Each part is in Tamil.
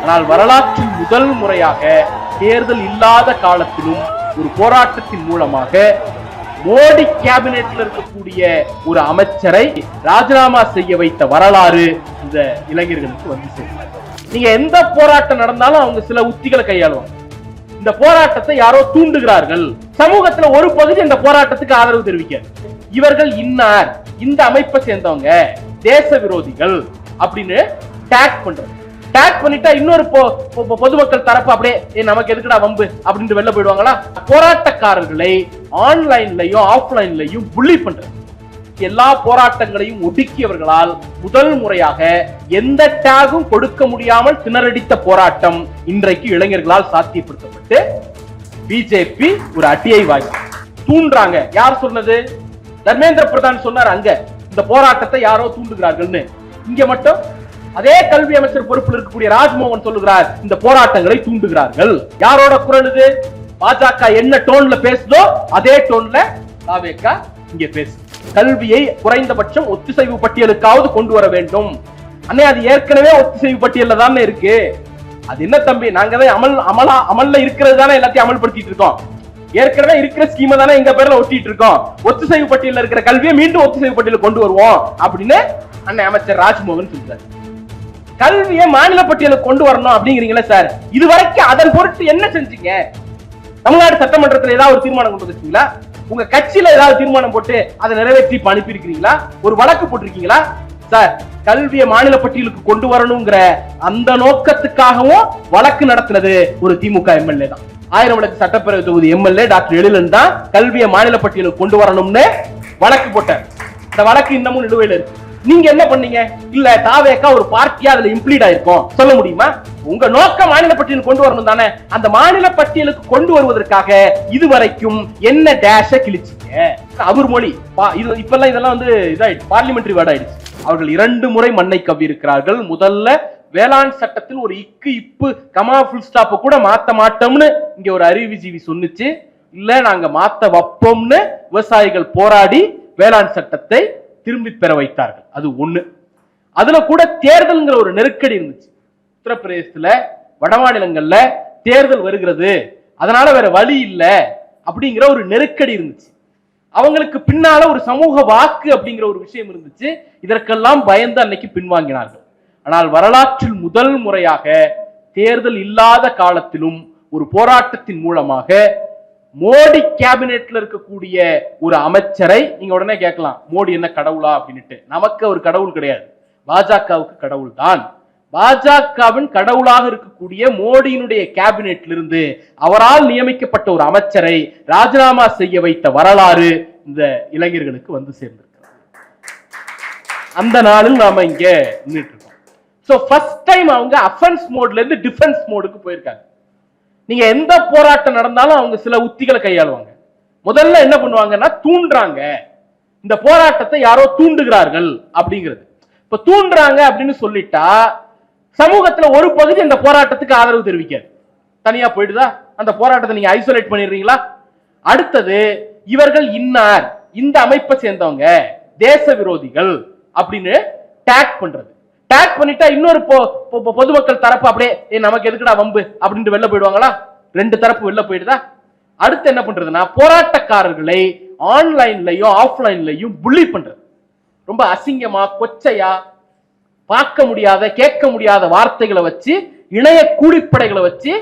ஆனால் வரலாற்றில் முதல் முறையாக தேர்தல் இல்லாத காலத்திலும் ஒரு போராட்டத்தின் மூலமாக மோடி கேபினெட்ல இருக்கக்கூடிய ஒரு அமைச்சரை ராஜினாமா செய்ய வைத்த வரலாறு இந்த இளைஞர்களுக்கு வந்து சேர்ந்தார். நீங்க எந்த போராட்டம் நடந்தாலும் அவங்க சில உத்திகளை கையாளுவாங்க. இந்த போராட்டத்தை யாரோ தூண்டுகிறார்கள், சமூகத்துல ஒரு பகுதி இந்த போராட்டத்துக்கு ஆதரவு தெரிவிக்காது. இவர்கள் இன்னார், இந்த அமைப்பை சேர்ந்தவங்க, தேச விரோதிகள் அப்படின்னு டேக் பண்றது. டேக் பண்ணிட்டா இன்னொரு பொதுமக்கள் தரப்பு அப்படியே நமக்கு எதுக்குடா வம்பு அப்படின்னு வெளில போயிடுவாங்களா? போராட்டக்காரர்களை ஆன்லைன்லயும் ஆஃப்லைன்லயும் புள்ளி பண்றது. எல்லா போராட்டங்களையும் ஒடுக்கியவர்களால் முதல் முறையாக எந்த டேகும் கொடுக்க முடியாமல் திணறடித்த போராட்டம் இன்றைக்கு இளைஞர்களால் சாத்தியப்படுத்தப்பட்டு பிஜேபி ஒரு அட்டியை வாங்கி தூண்டுறாங்க. யார் சொன்னது? தர்மேந்திர பிரதான் சொன்னார். அங்க இந்த போராட்டத்தை யாரோ தூண்டுகிறார்கள்னு. இங்க மட்டும் அதே கல்வி அமைச்சர் பொறுப்பில் இருக்கக்கூடிய ராஜ்மோகன் சொல்லுகிறார், இந்த போராட்டங்களை தூண்டுகிறார்கள். யாரோட குரல் இது? பாஜக என்ன டோன்ல பேசுதோ அதே டோன்ல தாவேகா இங்க பேசு. கல்வியை குறைந்தபட்சம் ஒத்திசைவு பட்டியலுக்காவது கொண்டு வர வேண்டும். அண்ணே, அது ஏற்கனவே ஒத்திசைவு பட்டியல்ல தானே இருக்கு. அது என்ன தம்பி, நாங்க தான் அமல்ல இருக்கிறது தானே எல்லாத்தையும் அமல்படுத்திட்டு இருக்கோம். ஏற்கனவே இருக்கிற ஸ்கீமை தானே எங்க பேர்ல ஒட்டிட்டு இருக்கோம். ஒத்திசைவு பட்டியல இருக்கிற கல்வியை மீண்டும் ஒத்திசைவு பட்டியல கொண்டு வருவோம் அப்படின்னு அண்ணன் அமைச்சர் ராஜ்மோகன் சொல்றாரு. கல்வியை மாநில பட்டியலுக்கு கொண்டு வரணும் அப்படிங்கிறீங்களா சார்? இதுவரைக்கும் அதன் பொருட்டு என்ன செஞ்சீங்க? தமிழ்நாடு சட்டமன்றத்தில் ஏதாவது ஒரு தீர்மானம் கொண்டு வச்சிருக்கீங்களா? உங்க கட்சியில ஏதாவது தீர்மானம் போட்டு அதை நிறைவேற்றி அனுப்பி இருக்கிறீங்களா? ஒரு வழக்கு போட்டிருக்கீங்களா? சார், கல்வியை மாநில பட்டியலுக்கு கொண்டு வரணுங்கிற அந்த நோக்கத்துக்காகவும் வழக்கு நடத்தினது ஒரு திமுக எம்எல்ஏ தான். 1000 விளக்கு சட்டப்பேரவை தொகுதி எம்எல்ஏ டாக்டர் எழிலன் தான் கல்வியை மாநில பட்டியலுக்கு கொண்டு வரணும்னு வழக்கு போட்டார். இந்த வழக்கு இன்னமும் நிலுவையில் இருக்கு. நீங்க என்ன பண்ணீங்க? இல்ல, தாவேகா ஒரு பார்ட்டியா அதுல இம்ப்ளீட் ஆயிருக்கும் சொல்ல முடியுமா? உங்க நோக்கம் மாநில பட்டியலுக்கு கொண்டு வரணும் தானே. அந்த மாநில பட்டியலுக்கு கொண்டு வருவதற்காக இதுவரைக்கும் என்ன டேஷ கிழிச்சிங்க? அவர் மொழி இப்பெல்லாம் இதெல்லாம் வந்து இதாயிடுச்சு, பார்லிமெண்டரி வேர்ட் ஆயிடுச்சு. அவர்கள் 2 முறை மண்ணை கவ்வி இருக்கிறார்கள். முதல்ல வேளாண் சட்டத்தில் ஒரு இப்பு கமா ஃபுல் ஸ்டாப் கூட மாத்த மாட்டோம்னு இங்க ஒரு அறிவுஜீவி சொன்னுச்சு. இல்ல, நாங்க மாத்த வைப்போம்னு விவசாயிகள் போராடி வேளாண் சட்டத்தை திரும்பி பெற வைத்தார்கள். அது ஒண்ணு. அதுல கூட தேர்தல்ங்கிற ஒரு நெருக்கடி இருந்துச்சு. உத்தரப்பிரதேசத்துல வட மாநிலங்கள்ல தேர்தல் வருகிறது, அதனால வேற வழி இல்ல அப்படிங்கிற ஒரு நெருக்கடி இருந்துச்சு. அவங்களுக்கு பின்னால ஒரு சமூக வாக்கு அப்படிங்கிற ஒரு விஷயம் இருந்துச்சு. இதற்கெல்லாம் பயந்து அன்னைக்கு பின்வாங்கினார்கள். ஆனால் வரலாற்றில் முதல் முறையாக தேர்தல் இல்லாத காலத்திலும் ஒரு போராட்டத்தின் மூலமாக மோடி கேபினெட்ல இருக்கக்கூடிய ஒரு அமைச்சரை நீங்க உடனே கேட்கலாம், மோடி என்ன கடவுளா அப்படின்ட்டு. நமக்கு ஒரு கடவுள் கிடையாது, பாஜகவுக்கு கடவுள் தான். பாஜகவின் கடவுளாக இருக்கக்கூடிய மோடியினுடைய கேபினெட்ல இருந்து அவரால் நியமிக்கப்பட்ட ஒரு அமைச்சரை ராஜினாமா செய்ய வைத்த வரலாறு இந்த இளைஞர்களுக்கு வந்து சேர்ந்திருக்கிறது. அந்த நாளில் நாம இங்க நின்றுட்டு இருக்கோம். சோ ஃபர்ஸ்ட் டைம் அவங்க அஃபென்ஸ் மோட்ல இருந்து டிஃபென்ஸ் மோடுக்கு போயிருக்காங்க. நீங்க எந்த போராட்டம் நடந்தாலும் அவங்க சில உத்திகளை கையாளுவாங்க. முதல்ல என்ன பண்ணுவாங்கன்னா தூண்டுறாங்க, இந்த போராட்டத்தை யாரோ தூண்டுகிறார்கள் அப்படிங்கிறது. இப்ப தூண்டுறாங்க அப்படின்னு சொல்லிட்டா சமூகத்துல ஒரு பகுதி இந்த போராட்டத்துக்கு ஆதரவு தெரிவிக்காது, தனியா போயிடுதா? அந்த போராட்டத்தை நீங்க ஐசோலேட் பண்ணிடுறீங்களா? அடுத்தது, இவர்கள் இன்னார், இந்த அமைப்பை சேர்ந்தவங்க, தேச விரோதிகள் அப்படின்னு டேக் பண்றது. டேக் பண்ணிட்டா இன்னொரு பொதுமக்கள் தரப்பு அப்படியே நமக்கு எதுக்குடா வம்பு அப்படின்னு வெளில போயிடுவாங்களா? 2 தரப்பு வெளில போயிடுதா? அடுத்து என்ன பண்றதுன்னா போராட்டக்காரர்களை ஆன்லைன்லயும் ஆஃப்லைன்லயும் புள்ளி பண்றது. ரொம்ப அசிங்கமா, கொச்சையா, பார்க்க முடியாத, கேட்க முடியாத வார்த்தைகளை வச்சு, இணைய கூலிப்படைகளை வச்சு,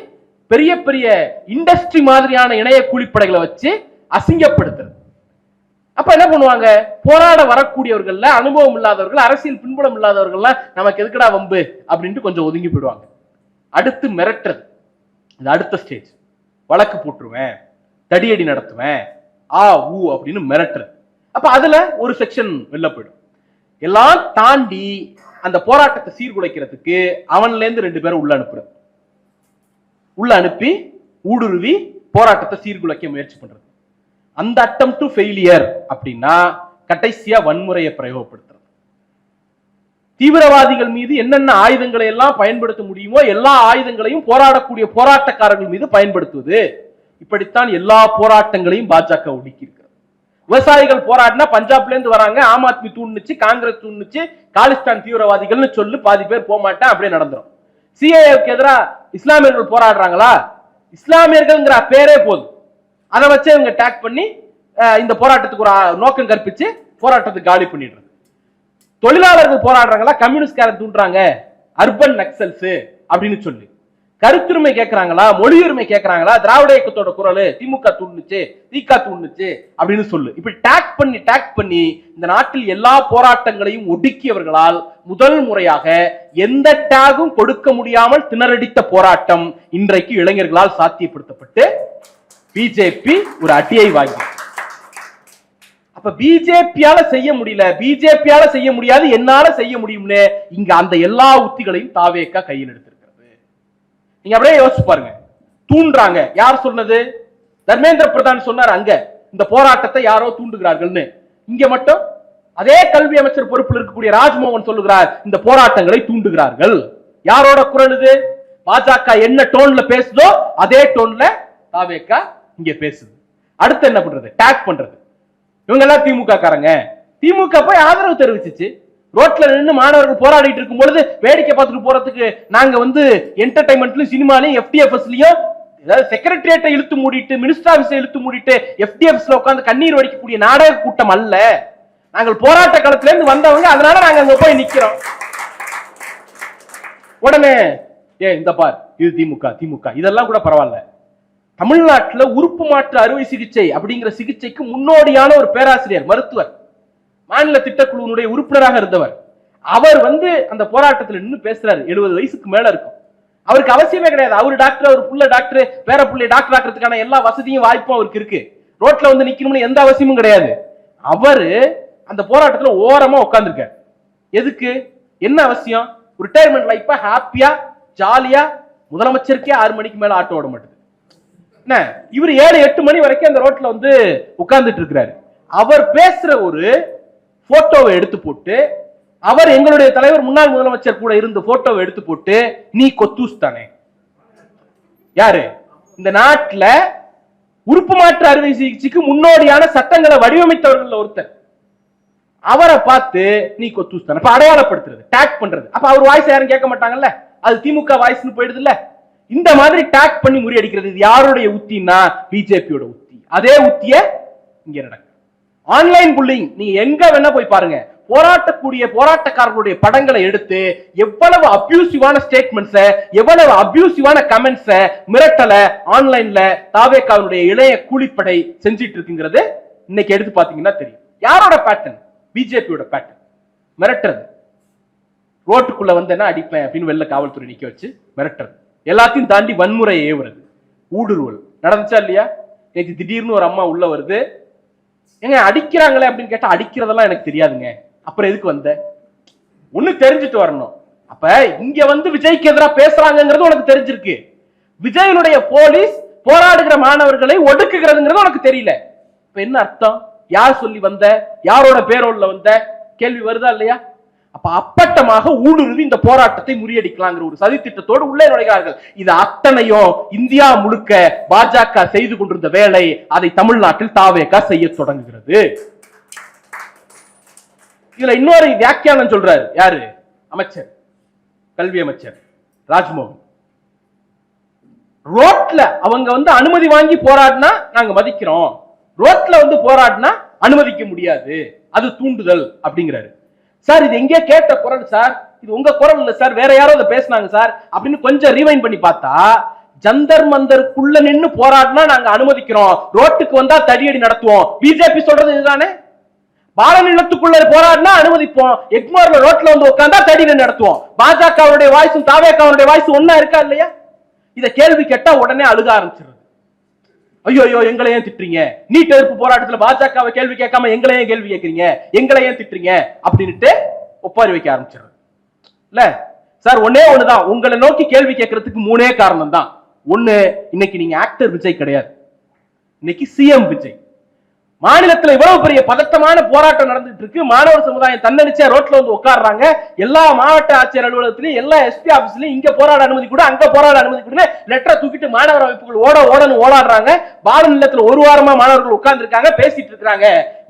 பெரிய பெரிய இண்டஸ்ட்ரி மாதிரியான இணைய கூலிப்படைகளை வச்சு அசிங்கப்படுத்துறது. அப்ப என்ன பண்ணுவாங்க? போராட வரக்கூடியவர்கள்ல அனுபவம் இல்லாதவர்கள், அரசியல் பின்புலம் இல்லாதவர்கள் நமக்கு எதுக்குடா வம்பு அப்படின்ட்டு கொஞ்சம் ஒதுங்கி போயிடுவாங்க. அடுத்து மிரட்டுறது. இது அடுத்த ஸ்டேஜ். வழக்கு போட்டுருவேன், தடியடி நடத்துவேன், ஊ அப்படின்னு மிரட்டுறது. அப்ப அதுல ஒரு செக்ஷன் வெளில போயிடும். எல்லாம் தாண்டி அந்த போராட்டத்தை சீர்குலைக்கிறதுக்கு அவன்ல இருந்து 2 பேரை உள்ள அனுப்புறது. உள்ள அனுப்பி ஊடுருவி போராட்டத்தை சீர்குலைக்க முயற்சி பண்றது. அந்த அட்டம் டு ஃபெயிலியர் அப்படின்னா கடைசியா வன்முறையை பிரயோகப்படுத்துறது. தீவிரவாதிகள் மீது என்னென்ன ஆயுதங்களை எல்லாம் பயன்படுத்த முடியுமோ எல்லா ஆயுதங்களையும் போராடக்கூடிய போராட்டக்காரர்கள் மீது பயன்படுத்துவது. இப்படித்தான் எல்லா போராட்டங்களையும் பாஜக ஒடுக்கி இருக்கிறது. விவசாயிகள் போராடினா பஞ்சாப்ல இருந்து வராங்க, ஆம் ஆத்மி தூண்டுச்சு, காங்கிரஸ் தூண்டுச்சு, காலிஸ்தான் தீவிரவாதிகள்னு சொல்லு, பாதி பேர் போக மாட்டேன், அப்படியே நடந்துரும். சிஏஏக்கு எதிராக இஸ்லாமியர்கள் போராடுறாங்களா? இஸ்லாமியர்கள்ங்கிற பேரே போதும், அதை வச்சு இவங்க டேக் பண்ணி இந்த போராட்டத்துக்கு ஒரு நோக்கம் கற்பிச்சு போராட்டத்துக்கு காலி பண்ணிடுறாங்க. தொழிலாளர்கள் போராடுறாங்களா? கம்யூனிஸ்ட்காரன் தூண்டுறாங்க அர்பன் நக்சல்ஸ் அப்படின்னு சொல்லி. கருத்துரிமை கேட்கறாங்களா? மொழி உரிமை கேட்கறாங்களா? திராவிட இயக்கத்தோட குரல் திமுக தூண்டுச்சு, திக தூண்டுச்சு அப்படின்னு சொல்லு. இப்படி டேக் பண்ணி இந்த நாட்டில் எல்லா போராட்டங்களையும் ஒடுக்கியவர்களால் முதல் முறையாக எந்த டேகும் கொடுக்க முடியாமல் திணறடித்த போராட்டம் இன்றைக்கு இளைஞர்களால் சாத்தியப்படுத்தப்பட்டு பிஜேபி ஒரு அடியை வாங்கி. அப்ப பிஜேபியால செய்ய முடியல, பிஜேபியால செய்ய முடியாது, என்னால செய்ய முடியும்னு இங்க அந்த எல்லா உத்திகளையும் தாவேகா கையில் எடுத்திருக்கிறது. நீங்க அப்படியே யோசிச்சு பாருங்க. தூண்டுறாங்க, யார் சொன்னது? தர்மேந்திர பிரதான் சொன்னார் அங்க இந்த போராட்டத்தை யாரோ தூண்டுகிறார்கள்னு. இங்க மட்டும் அதே கல்வி அமைச்சர் பொறுப்பில் இருக்கக்கூடிய ராஜ்மோகன் சொல்லுகிறார் இந்த போராட்டங்களை தூண்டுகிறார்கள். யாரோட குரல் இது? பாஜக என்ன டோன்ல பேசுதோ அதே டோன்ல தாவேகா இங்க பேசுது. அடுத்து என்ன பண்றது? டேக் பண்றது. இவங்க எல்லாம் திமுக காரங்க. திமுக போய் ஆதரவு தெரிவிச்சிச்சு. ரோட்ல நின்று மாணவர்கள் போராடிட்டு இருக்கும் பொழுது வேடிக்கை பார்த்துட்டு போறதுக்கு நாங்க என்டர்டைன்மெண்ட்லயும் சினிமாலையும் எஃப்டிஎஃப்எஸ்லயும் செக்ரட்டரியேட்டை இழுத்து மூடிட்டு மினிஸ்டர் ஆபீஸை இழுத்து மூடிட்டு எஃப்டிஎஃப்எஸ்ல உட்கார்ந்து கண்ணீர் வடிக்கக்கூடிய நாடக கூட்டம் அல்ல. நாங்கள் போராட்ட காலத்துல இருந்து வந்தவங்க, அதனால நாங்க அங்க போய் நிக்கிறோம். உடனே இந்த பார் இது திமுக இதெல்லாம் கூட பரவாயில்ல. தமிழ்நாட்டில் உறுப்பு மாற்று அறுவை சிகிச்சை அப்படிங்கிற சிகிச்சைக்கு முன்னோடியான ஒரு பேராசிரியர், மருத்துவர், மாநில திட்டக்குழுவினுடைய உறுப்பினராக இருந்தவர். அவர் அந்த போராட்டத்தில் நின்று பேசுறாரு. 70 வயசுக்கு மேல இருக்கும். அவருக்கு அவசியமே கிடையாது. அவர் டாக்டர், அவர் புள்ள டாக்டர், பேர புள்ளை டாக்டர் ஆக்கிறதுக்கான எல்லா வசதியும் வாய்ப்பும் அவருக்கு இருக்கு. ரோட்ல நிக்கணும்னு எந்த அவசியமும் கிடையாது. அவரு அந்த போராட்டத்துல ஓரமா உட்கார்ந்துருக்காரு. எதுக்கு? என்ன அவசியம்? ரிட்டையர்மெண்ட் லைஃப ஹாப்பியா ஜாலியா, முதலமைச்சருக்கே 6 மணிக்கு மேல ஆட்டோ ஓட மாட்டேது. இவர் 7-8 மணி வரைக்கும் அந்த ரோட்ல உட்கார்ந்துட்டு இருக்கிறாரு. அவர் பேசுற ஒரு போட்டோவை எடுத்து போட்டு, அவர் எங்களுடைய தலைவர் முன்னாள் முதலமைச்சர் கூட இருந்த போட்டோவை எடுத்து போட்டு, நீ கொத்தூஸ் தானே. யாரு? இந்த நாட்டில் உறுப்பு மாற்று அறுவை சிகிச்சைக்கு முன்னோடியான சட்டங்களை வடிவமைத்தவர்கள் ஒருத்தர். அவரை பார்த்து நீ கொத்தூஸ் தானே அடையாளப்படுத்துறது, டேக் பண்றது. அப்ப அவர் வாய்ஸ் யாரும் கேட்க மாட்டாங்கல்ல, அது திமுக வாய்ஸ்னு போயிடுது இல்ல. இந்த மாதிரி டேக் பண்ணி முறியடிக்கிறது இது யாருடைய உத்தினா பிஜேபியோட உத்தி. அதே உத்திய இங்க நடக்கும். ஆன்லைன் புல்லிங் நீங்க எங்க வேணா போய் பாருங்க. போராட்டக்காரர்களுடைய படங்களை எடுத்து எவ்வளவு அபியூசிவான ஸ்டேட்மெண்ட்ஸ், எவ்வளவு அபியூசிவான கமெண்ட்ஸ், மிரட்டல ஆன்லைன்ல தாவேகாவுடைய இளைய கூலிப்படை செஞ்சிட்டு இருக்குங்கிறது இன்னைக்கு எடுத்து பாத்தீங்கன்னா தெரியும். யாரோட பேட்டர்ன்? பிஜேபியோட பேட்டர்ன். மிரட்டுறது. ரோட்டுக்குள்ள வந்தேன்னா அடிப்பேன் அப்படின்னு வெளில காவல்துறை நிக்க வச்சு மிரட்டுறது. எல்லாத்தையும் தாண்டி வன்முறை ஏவுறது, ஊடுருவல் நடந்துச்சா இல்லையா? நேற்று திடீர்னு ஒரு அம்மா உள்ள வருது, எங்க அடிக்கிறாங்களே அப்படின்னு கேட்டா அடிக்கிறதெல்லாம் எனக்கு தெரியாதுங்க, அப்புறம் எதுக்கு வந்த? ஒண்ணு தெரிஞ்சுட்டு வரணும். அப்ப இங்க விஜய்க்கு எதிராக பேசுறாங்கிறது உனக்கு தெரிஞ்சிருக்கு. விஜயனுடைய போலீஸ் போராடுகிற மாணவர்களை ஒடுக்குகிறதுங்கிறது உனக்கு தெரியல. இப்ப என்ன அர்த்தம்? யார் சொல்லி வந்த? யாரோட பேரோல்ல வந்த? கேள்வி வருதா இல்லையா? அப்ப அப்பட்டமாக ஊடுருவி இந்த போராட்டத்தை முறியடிக்கலாங்கிற ஒரு சதி திட்டத்தோடு உள்ளே நுழைகிறார்கள். இது அத்தனையும் இந்தியா முழுக்க பாஜக செய்து கொண்டிருந்த வேலை, அதை தமிழ்நாட்டில் தாவேகா செய்ய தொடங்குகிறது. இதுல இன்னொரு வியாக்கியானம் சொல்றாரு. யாரு? அமைச்சர், கல்வி அமைச்சர் ராஜ்மோகன். ரோட்ல அவங்க அனுமதி வாங்கி போராடினா நாங்க மதிக்கிறோம், ரோட்ல போராடினா அனுமதிக்க முடியாது, அது தூண்டுதல் அப்படிங்கிறாரு. சார் இது எங்கே கேட்ட குரல் சார், இது உங்க குரல் இல்ல சார், வேற யாரோ அதை பேசினாங்க சார் அப்படின்னு கொஞ்சம் ரீவைண்ட் பண்ணி பார்த்தா, ஜந்தர் மந்தருக்குள்ள நின்று போராடினா நாங்க அனுமதிக்கிறோம், ரோட்டுக்கு வந்தா தடியடி நடத்துவோம். பிஜேபி சொல்றது இதுதானே. பாலநிலத்துக்குள்ள போராடினா அனுமதிப்போம், எக்மோர்ல ரோட்ல உட்கார்ந்தா தடியடி நடத்துவோம். பாஜகவுடைய வாய்ஸும் தாவேகாவுடைய வாய்ஸும் ஒன்னா இருக்கா இல்லையா? இத கேள்வி கேட்டா உடனே அழுக ஆரம்பிச்சிருது. ஐயோ எங்களை ஏன் திட்டுறீங்க? நீட் எதிர்ப்பு போராட்டத்தில் பாஜகவை கேள்வி கேட்காம எங்களை ஏன் கேள்வி கேட்கறீங்க? எங்களை ஏன் திட்டுறீங்க அப்படின்ட்டு ஒப்பாரி வைக்க ஆரம்பிச்சிடுறது இல்ல சார். ஒன்னே ஒண்ணுதான், உங்களை நோக்கி கேள்வி கேட்கறதுக்கு 3 காரணம் தான். ஒண்ணு, இன்னைக்கு நீங்க ஆக்டர் விஜய் கிடையாது, இன்னைக்கு சிஎம் விஜய். மாநிலத்தில் இவ்வளவு பெரிய பதட்டமான போராட்டம் நடந்துட்டு இருக்கு. மாணவர் சமுதாயம் தன்னடிச்சா ரோட்ல உட்கார்றாங்க. எல்லா மாவட்ட ஆட்சியர் அலுவலகத்திலையும், எல்லா எஸ்பி ஆபீஸ்லயும் இங்க போராட அனுமதி கூட, அங்க போராட அனுமதி கூட லெட்டரை தூக்கிட்டு மாணவர் அமைப்புகள் ஓடன்னு ஓடாடுறாங்க. பால நிலத்துல ஒரு வாரமா மாணவர்கள் உட்கார்ந்து இருக்காங்க, பேசிட்டு இருக்காங்க.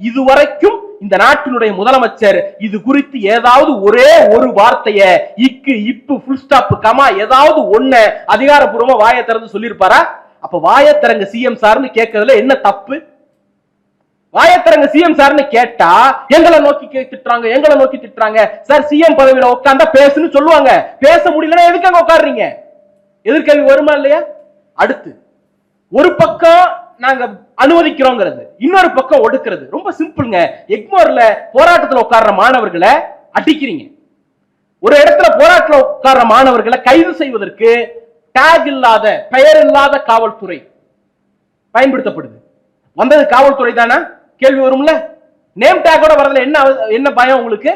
இதுவரைக்கும் இந்த நாட்டினுடைய முதலமைச்சர் இது குறித்து ஏதாவது ஒரே ஒரு வார்த்தைய இக்கு இப்பு ஃபுல் ஸ்டாப் கமா ஏதாவது ஒண்ணு அதிகாரப்பூர்வமா வாயை திறந்து சொல்லியிருப்பாரா? அப்ப வாயத்திறங்க சிஎம் சார்னு கேட்கறதுல என்ன தப்பு? வாயத்திறங்க சிஎம் சார்னு கேட்டா எங்களை நோக்கி திட்டுறாங்க, எங்களை நோக்கி திட்டுறாங்க. சார் சிஎம் பதவியில உட்கார்ந்தா பேசுன்னு சொல்லுவாங்க. பேச முடியலன்னா எதுக்கு அங்க உட்காடுறீங்க? எதிர்கேள்வி வருமா இல்லையா? அடுத்து ஒரு பக்கம் நாங்க அனுமதிக்கிறோங்கிறது, இன்னொரு பக்கம் ஒடுக்கிறது. ரொம்ப சிம்பிள்ங்க. எக்மோர்ல போராட்டத்தில் உட்கார்ற மாணவர்களை அடிக்கிறீங்க. ஒரு இடத்துல போராட்டத்தில் உட்கார்ற மாணவர்களை கைது செய்வதற்கு டேக் இல்லாத பெயர் இல்லாத காவல்துறை பயன்படுத்தப்படுது. வந்தது காவல்துறை தானே? கேள்வி வரும்ல. நேம் டேக்கோட வரதுல என்ன பயம் உங்களுக்கு?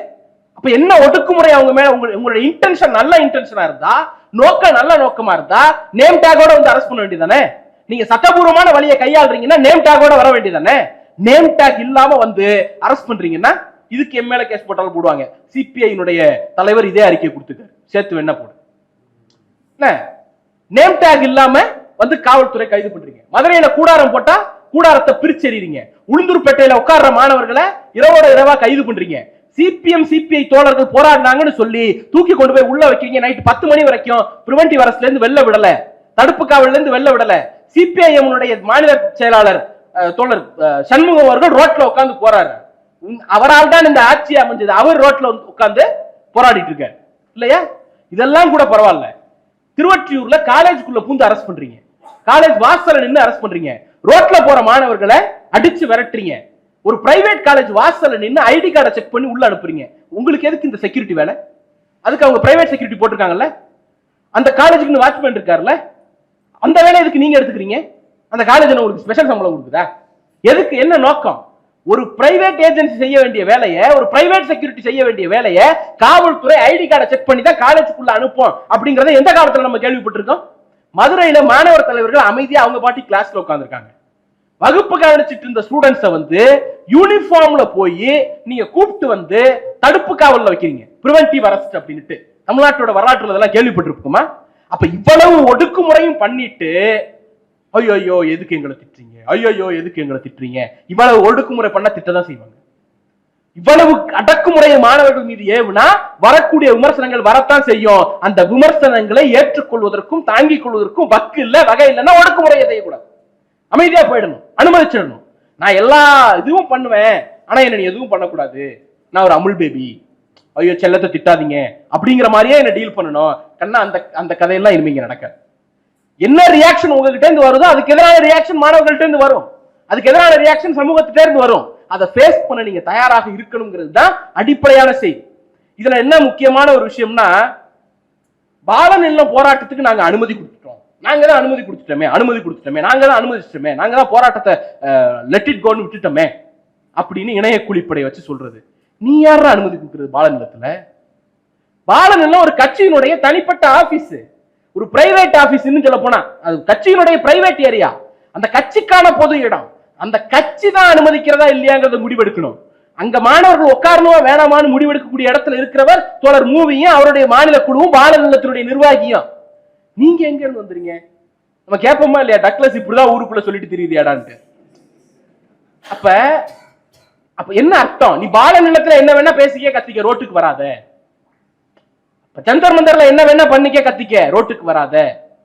அப்ப என்ன ஒடுக்குமுறை அவங்க மேல? உங்களுடைய இன்டென்ஷன் நல்ல இன்டென்ஷனா இருந்தா, நோக்கம் நல்ல நோக்கமா இருந்தா நேம் டேக்கோட வந்து அரெஸ்ட் பண்ண வேண்டியதானே? நீங்க சட்டபூர்வமான வழியை கையாளுறீங்கன்னா நேம் டேக்கோட வர வேண்டியதானே? நேம் டேக் இல்லாம வந்து அரெஸ்ட் பண்றீங்கன்னா இதுக்கு எம் மேல கேஸ் போட்டாலும் போடுவாங்க. சிபிஐனுடைய தலைவர் இதே அறிக்கை கொடுத்துருக்காரு. சேர்த்து என்ன போடு. நேம் டேக் இல்லாம வந்து காவல்துறை கைது பண்றீங்க. மதுரையில கூடாரம் போட்டா கூடாரத்தை பிரிச்செறிறீங்க. உளுந்தூர்பேட்டையில உட்கார்ற மாணவர்களை இரவோட இரவா கைது பண்றீங்க. சிபிஎம் சிபிஐ தோழர்கள் போராடினாங்கன்னு சொல்லி தூக்கி கொண்டு போய் உள்ள வைக்கிறீங்க. நைட் 10 மணி வரைக்கும் பிரிவென்டிவ் அரெஸ்ட்ல இருந்து வெளில விடல, தடுப்பு காவல்ல இருந்து வெளில விடல. சிபிஐஎம் மாநில செயலாளர் தோழர் சண்முகம் அவர்கள் ரோட்ல உட்கார்ந்து போறாரு. அவரால் தான் இந்த ஆட்சி அமைஞ்சது. அவர் ரோட்ல உட்கார்ந்து போராடிட்டு இருக்காரு இல்லையா? இதெல்லாம் கூட பரவாயில்ல. திருவொற்றியூர்ல காலேஜுக்குள்ள பூந்து அரெஸ்ட் பண்றீங்க. காலேஜ் வாசல்ல நின்று அரெஸ்ட் பண்றீங்க. ரோட்ல போற மாணவர்களை அடிச்சு விரட்டுறீங்க. ஒரு பிரைவேட் காலேஜ் வாசல்ல நின்று ஐடி கார்டை செக் பண்ணி உள்ள அனுப்புறீங்க. உங்களுக்கு எதுக்கு இந்த செக்யூரிட்டி வேலை? அதுக்கு அவங்க பிரைவேட் செக்யூரிட்டி போட்டிருக்காங்கல்ல. அந்த காலேஜுக்கு வாட்ச்மேன் இருக்காருல்ல. அந்த வேலை எதுக்கு நீங்க எடுத்துக்கிறீங்க? அந்த காலேஜ் உங்களுக்கு ஸ்பெஷல் சம்பளம் கொடுக்குதா? எதுக்கு? என்ன நோக்கம்? ஒரு பிரைவேட் ஏஜென்சி செய்ய வேண்டிய வேலையை, ஒரு பிரைவேட் செக்யூரிட்டி செய்ய வேண்டிய வேலையை காவல்துறை ஐடி கார்டை செக் பண்ணி தான் காலேஜுக்குள்ள அனுப்பும் அப்படிங்கறத எந்த காலத்துல நம்ம கேள்விப்பட்டிருக்கோம்? மதுரையில மாணவர் தலைவர்கள் அமைதியா அவங்க பாட்டி கிளாஸ்ல உட்கார்ந்துருக்காங்க. வகுப்பு கவனிச்சிட்டு இருந்த ஸ்டூடெண்ட்ஸை வந்து யூனிஃபார்ம்ல போய் நீங்க கூப்பிட்டு வந்து தடுப்பு காவல்ல வைக்கிறீங்க. பிரிவென்டிவ் அரெஸ்ட் அப்படின்ட்டு தமிழ்நாட்டோட வரலாற்றுல இதெல்லாம் கேள்விப்பட்டிருக்குமா? அப்ப இவ்வளவு ஒடுக்குமுறையும் பண்ணிட்டு ஐயோ எதுக்கு எங்களை திட்டுறீங்க, ஐயோ எதுக்கு எங்களை திட்டுறீங்க, இவ்வளவு ஒடுக்குமுறை பண்ண திட்டதான் செய்வாங்க. இவ்வளவு அடக்குமுறையை மாணவர்கள் மீது ஏவுனா வரக்கூடிய விமர்சனங்கள் வரத்தான் செய்யும். அந்த விமர்சனங்களை ஏற்றுக்கொள்வதற்கும் தாங்கிக் கொள்வதற்கும் வக்கு இல்ல, வகை இல்லைன்னா ஒடுக்குமுறையை செய்யக்கூடாது. அமைதியா போயிடணும், அனுமதிச்சிடணும். நான் எல்லா இதுவும் பண்ணுவேன், ஆனா என்ன எதுவும் பண்ணக்கூடாது, நான் ஒரு அமுல் பேபி, ஐயோ செல்லத்தை திட்டாதீங்க அப்படிங்கிற மாதிரியே என்ன டீல் பண்ணணும். கண்ணா அந்த கதையெல்லாம் இனிமே நடக்காது. என்ன ரியாக்ஷன் உங்ககிட்ட இருந்து வருதோ அதுக்கு எதிரான ரியாக்ஷன் மாணவர்கள்ட்ட இருந்து வரும். அதுக்கு எதிரான ரியாக்ஷன் சமூகத்திட்ட இருந்து வரும். அதை ஃபேஸ் பண்ண நீங்க தயாராக இருக்கணுங்கிறது தான் அடிப்படையான செய்தி. இதுல என்ன முக்கியமான ஒரு விஷயம்னா, பாலநிலம் போராட்டத்துக்கு நாங்க அனுமதி கொடுத்துட்டோம், நாங்க தான் அனுமதி கொடுத்துட்டோமே, நாங்க தான் அனுமதிச்சிட்டோமே, நாங்க தான் போராட்டத்தை லெட் இட் கோன்னு விட்டுட்டோமே அப்படின்னு இணைய குழிப்படை வச்சு சொல்றது. நீ யாரா அனுமதி கொடுக்கிறது? பாலநிலத்துல பாலநிலம் ஒரு கட்சியினுடைய தனிப்பட்ட ஆபீஸ், ஒரு பிரைவேட் ஆபீஸ் சொல்ல போனா அது கட்சியினுடைய பிரைவேட் ஏரியா. அந்த கட்சிக்கான பொது இடம். அந்த கட்சி தான் அனுமதிக்கிறதா இல்லையாங்கிறத முடிவெடுக்கணும். அங்க மாணவர்கள் உட்காரணுமா வேணாமான்னு முடிவெடுக்கக்கூடிய இடத்துல இருக்கிறவர் தோழர் மூவியும் அவருடைய மாநில குழுவும் பாலநிலத்தினுடைய நிர்வாகியும். நீங்க எங்க இருந்து வந்துறீங்க? நம்ம கேட்போமா இல்லையா? டக்ளஸ் இப்படிதான் ஊருக்குள்ள சொல்லிட்டு தெரியுதியாடான்ட்டு. அப்ப என்ன அர்த்தம்? நீ பாலநிலத்துல என்ன வேணா பேசிக்க கத்திக்க, ரோட்டுக்கு வராத. ஜந்தர் மந்தர்ல என்ன வேணா பண்ணிக்க கத்திக்க, ரோட்டுக்கு வராத.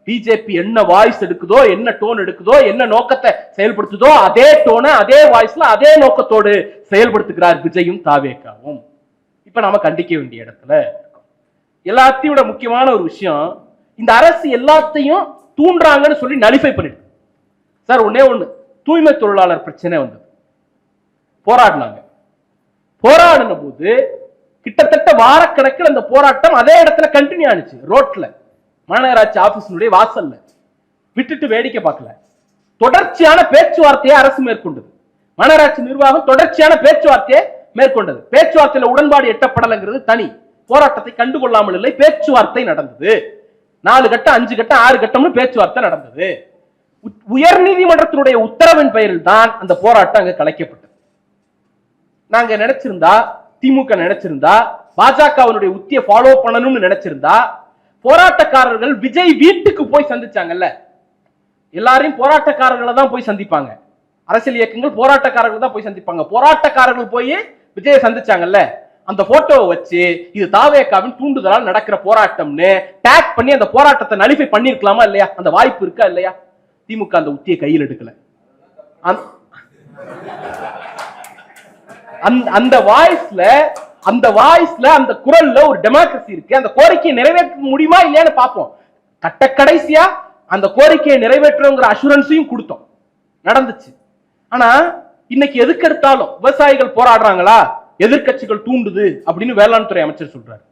பிஜேபி என்ன வாய்ஸ் எடுக்குதோ, என்ன டோன் எடுக்குதோ, என்ன நோக்கத்தை செயல்படுத்துதோ அதே டோனை அதே வாய்ஸ்ல அதே நோக்கத்தோடு செயல்படுத்துகிறார் விஜயும் தாவேகாவும். இப்ப நாம கண்டிக்க வேண்டிய இடத்துல எல்லாத்தையும் விட முக்கியமான ஒரு விஷயம், இந்த அரசு எல்லாத்தையும் தூண்டுறாங்கன்னு சொல்லி நலிஃபை பண்ணிட்டு சார் ஒன்னே ஒண்ணு, தூய்மை தொழிலாளர் பிரச்சனை வந்தது, போராடினாங்க. போராடின போது கிட்டத்தட்ட வாரக்கணக்கில் அந்த போராட்டம் அதே இடத்துல கண்டினியூ ஆனிச்சு. ரோட்ல மாநகராட்சி ஆபீஸினுடைய வாசல்ல விட்டுட்டு வேடிக்கை பார்க்கல. தொடர்ச்சியான பேச்சுவார்த்தையை அரசு மேற்கொண்டது. மாநகராட்சி நிர்வாகம் தொடர்ச்சியான பேச்சுவார்த்தையை மேற்கொண்டது. பேச்சுவார்த்தையில உடன்பாடு எட்டப்படலைங்கிறது தனி, போராட்டத்தை கண்டுகொள்ளாமல் இல்லை, பேச்சுவார்த்தை நடந்தது. 4 கட்டம் 5 கட்டம் 6 கட்டம்னு பேச்சுவார்த்தை நடந்தது. உயர் நீதிமன்றத்தினுடைய உத்தரவின் பெயரில் தான் அந்த போராட்டம் அங்க கலைக்கப்பட்டது. நாங்க நினைச்சிருந்தா, திமுக நினைச்சிருந்தா, பாஜகவினுடைய உத்தியை ஃபாலோ பண்ணணும்னு நினைச்சிருந்தா, போராட்டக்காரர்கள் விஜய் வீட்டுக்கு போய் சந்திச்சாங்கல்ல, எல்லாரையும் போராட்டக்காரர்களை தான் போய் சந்திப்பாங்க. அரசியல் இயக்கங்கள் போராட்டக்காரர்கள் தான் போய் சந்திப்பாங்க. போராட்டக்காரர்கள் போய் விஜயை சந்திச்சாங்கல்ல, அந்த போட்டோவை வச்சு இது தாவேகாவின் தூண்டுதலால் நடக்கிற போராட்டம்னு டேக் பண்ணி அந்த போராட்டத்தை நலிஃபை பண்ணிருக்கலாமா இல்லையா? அந்த வாய்ப்பு இருக்கா இல்லையா? திமுக அந்த உத்தியை கையில் எடுக்கல. அந்த வாய்ஸ்ல அந்த குரல்ல ஒரு டெமோக்ரசி இருக்கு. அந்த கோரிக்கையை நிறைவேற்ற முடியுமா இல்லையான்னு பார்ப்போம். கடைசியா அந்த கோரிக்கையை நிறைவேற்றுங்கிற அஷூரன்ஸையும் கொடுத்தோம், நடந்துச்சு. ஆனா இன்னைக்கு எதுக்கு எடுத்தாலும் விவசாயிகள் போராடுறாங்களா, எதிர்கட்சிகள் தூண்டுது அப்படின்னு வேளாண் துறை அமைச்சர் சொல்றாரு.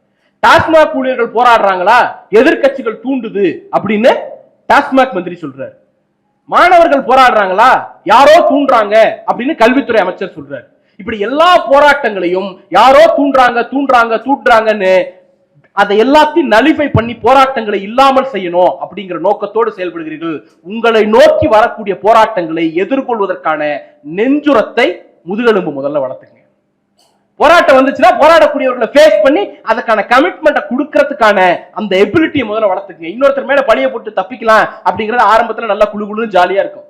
டாஸ்மாக் ஊழியர்கள் போராடுறாங்களா, எதிர்கட்சிகள் தூண்டுது அப்படின்னு டாஸ்மாக் மந்திரி சொல்றாரு. மாணவர்கள் போராடுறாங்களா, யாரோ தூண்டுறாங்க அப்படின்னு கல்வித்துறை அமைச்சர் சொல்றாரு. இப்படி எல்லா போராட்டங்களையும் யாரோ தூண்டுறாங்கன்னு அதை எல்லாத்தையும் நலிஃபை பண்ணி போராட்டங்களை இல்லாமல் செய்யணும் அப்படிங்கிற நோக்கத்தோடு செயல்படுகிறீர்கள். உங்களை நோக்கி வரக்கூடிய போராட்டங்களை எதிர்கொள்வதற்கான நெஞ்சுரத்தை முதுகெலும்பு முதல்ல வளர்த்துங்க. போராட்டம் வந்துச்சுன்னா போராடக்கூடியவர்களை ஃபேஸ் பண்ணி அதுக்கான கமிட்மெண்ட்டை கொடுக்கறதுக்கான அந்த எபிலிட்டியை முதல்ல வளர்த்துக்குங்க. இன்னொருத்தர் மேல பழிய போட்டு தப்பிக்கலாம் அப்படிங்கிறது ஆரம்பத்துல நல்லா குழுகுழுன்னு ஜாலியா இருக்கும்.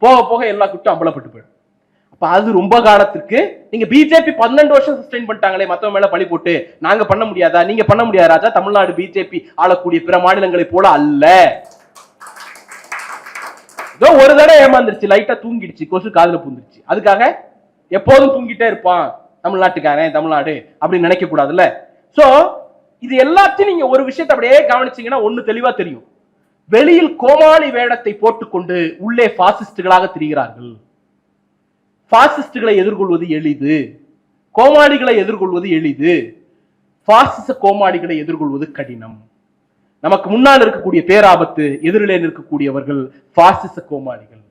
போக போக எல்லா குட்டும் அம்பலப்பட்டு போயிடும். அப்ப அது ரொம்ப காலத்துக்கு நீங்க பிஜேபி 12 வருஷம் சஸ்டெயின் பண்ணிட்டாங்களே, மத்தவங்க மேல பழி போட்டு நாங்க பண்ண முடியாதா? நீங்க பண்ண முடியாது ராஜா. தமிழ்நாடு பிஜேபி ஆளக்கூடிய பிற மாநிலங்களை போல அல்ல. ஒரு தடவை ஏமாந்துருச்சு, லைட்டா தூங்கிடுச்சு, கொசு காதுல பூந்துருச்சு, அதுக்காக எப்போதும் தூங்கிட்டே இருப்பான் தமிழ்நாட்டுக்காரன், தமிழ்நாடு அப்படின்னு நினைக்க கூடாதுல்ல. சோ இது எல்லாத்தையும் நீங்க ஒரு விஷயத்தை அப்படியே கவனிச்சீங்கன்னா ஒண்ணு தெளிவா தெரியும். வெளியில் கோமாளி வேடத்தை போட்டுக்கொண்டு உள்ளே பாசிஸ்டுகளாக திரிகிறார்கள். பாசிஸ்டுகளை எதிர்கொள்வது எளிது, கோமாளிகளை எதிர்கொள்வது எளிது, பாசிச கோமாளிகளை எதிர்கொள்வது கடினம். நமக்கு முன்னால் இருக்கக்கூடிய பேராபத்து எதிரிலே இருக்கக்கூடியவர்கள் பாசிச கோமாளிகள்.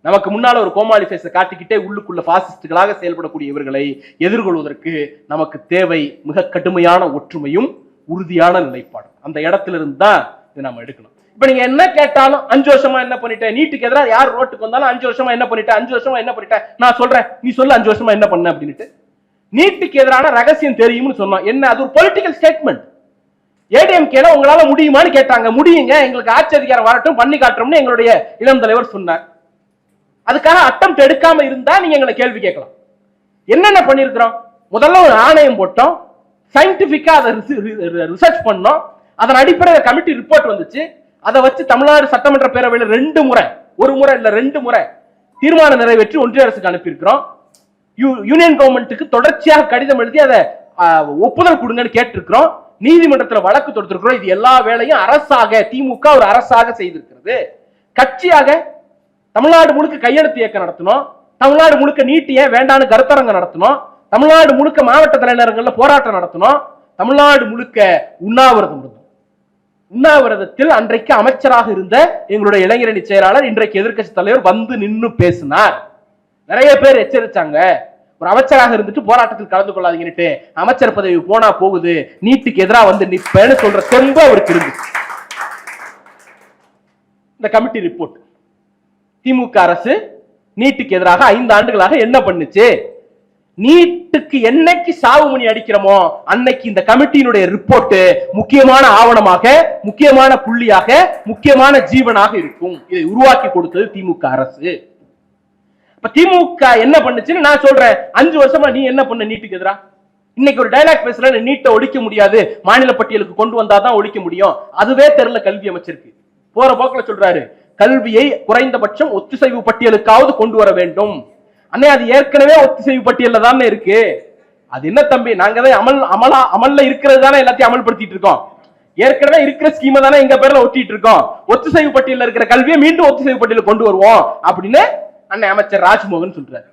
நமக்கு முன்னால ஒரு கோமாளி ஃபேஸை காட்டிக்கிட்டே உள்ளுக்குள்ள பாசிஸ்டுகளாக செயல்படக்கூடிய இவர்களை எதிர்கொள்வதற்கு நமக்கு தேவை மிக கடுமையான ஒற்றுமையும் உறுதியான நிலைப்பாடு. அந்த இடத்துல இருந்து தான் இதை நம்ம எடுக்கணும். இப்ப நீங்க என்ன கேட்டாலும் 5 வருஷமா என்ன பண்ணிட்டேன், நீட்டுக்கு எதிராக யார் ரோட்டுக்கு வந்தாலும் 5 வருஷமா என்ன பண்ணிட்டேன், 5 வருஷமா என்ன பண்ணிட்டேன், நான் சொல்றேன் நீ சொல்லு 5 வருஷமா என்ன பண்ண அப்படின்ட்டு. நீட்டுக்கு எதிரான ரகசியம் தெரியும்னு சொன்னோம். என்ன அது ஒரு பொலிட்டிக்கல் ஸ்டேட்மெண்ட். ஏடிஎம்கேல உங்களால முடியுமான்னு கேட்டாங்க. முடியுங்க, எங்களுக்கு ஆட்சி அதிகாரம் வரட்டும், பண்ணி காட்டுறோம்னு எங்களுடைய இளம் தலைவர் சொன்னார். அதுக்காக அட்டெம்ப்ட் எடுக்காம இருந்தா நீங்க எங்களை கேள்வி கேட்கலாம். என்னென்ன பண்ணிருக்கிறோம்? முதல்ல ஒரு ஆணையம் போட்டோம், சயின்டிபிக்கா அதை ரிசர்ச் பண்ணோம், அதன் அடிப்படையில் கமிட்டி ரிப்போர்ட் வந்துச்சு. அதை வச்சு தமிழ்நாடு சட்டமன்ற பேரவையில் 2 முறை, ஒரு முறை இல்ல 2 முறை தீர்மானம் நிறைவேற்றி ஒன்றிய அரசுக்கு அனுப்பியிருக்கிறோம். யூனியன் கவர்மெண்ட்டுக்கு தொடர்ச்சியாக கடிதம் எழுதி அதை ஒப்புதல் கொடுங்கன்னு கேட்டிருக்கிறோம். நீதிமன்றத்தில் வழக்கு தொடுத்திருக்கிறோம். இது எல்லா வேலையும் அரசாக, திமுக ஒரு அரசாக செய்திருக்கிறது. கட்சியாக தமிழ்நாடு முழுக்க கையெழுத்து இயக்கம் நடத்தணும், தமிழ்நாடு முழுக்க நீட்டு ஏன் வேண்டான்னு கருத்தரங்கம் நடத்தணும், தமிழ்நாடு முழுக்க மாவட்ட தலைநகரங்கள்ல போராட்டம் நடத்தணும், தமிழ்நாடு முழுக்க உண்ணாவிரதம். உண்ணாவிரதத்தில் அன்றைக்கு அமைச்சராக இருந்த எங்களுடைய இளைஞரணி செயலாளர், இன்றைக்கு எதிர்க்கட்சி தலைவர் வந்து நின்று பேசினார். நிறைய பேர் எச்சரிச்சாங்க, ஒரு அமைச்சராக இருந்துட்டு போராட்டத்தில் கலந்து கொள்ளாதீங்கன்னு, அமைச்சர் பதவி போனா போகுது, நீட்டுக்கு எதிராக வந்து நிப்பேன்னு சொல்ற தெம்பு அவருக்கு இருந்துச்சு. இந்த கமிட்டி ரிப்போர்ட், திமுக அரசு நீட்டுக்கு எதிராக 5 ஆண்டுகளாக என்ன பண்ணுச்சு, நீட்டுக்கு என்னைக்கு சாவுமணி அடிக்கிறோமோ அன்னைக்கு இந்த கமிட்டியினுடைய ரிப்போர்ட் முக்கியமான ஆவணமாக, முக்கியமான புள்ளியாக, முக்கியமான ஜீவனாக இருக்கும். இதை உருவாக்கி கொடுத்தது திமுக அரசு. இப்ப திமுக என்ன பண்ணுச்சுன்னு நான் சொல்றேன். 5 வருஷமா நீ என்ன பண்ண நீட்டுக்கு எதிரா? இன்னைக்கு ஒரு டைலாக் பேசுற, நீட்டை ஒழிக்க முடியாது, மாநில பட்டியலுக்கு கொண்டு வந்தாதான் ஒழிக்க முடியும். அதுவே தெரியல கல்வி அமைச்சருக்கு. போற போக்குல சொல்றாரு, கல்வியை குறைந்தபட்சம் ஒத்திசைவு பட்டியலுக்காவது கொண்டு வர வேண்டும். அண்ணே அது ஏற்கனவே ஒத்திசைவு பட்டியல்ல தானே இருக்கு. அது என்ன தம்பி, நாங்க தான் அமல்ல இருக்கிறது தானே எல்லாத்தையும் அமல்படுத்திட்டு இருக்கோம். ஏற்கனவே இருக்கிற ஸ்கீமை தானே எங்க பேர்ல ஒட்டிட்டு இருக்கோம். ஒத்திசைவு பட்டியல்ல இருக்கிற கல்வியை மீண்டும் ஒத்திசைவு பட்டியல கொண்டு வருவோம் அப்படின்னு அண்ணன் அமைச்சர் ராஜ்மோகன் சொல்றாரு.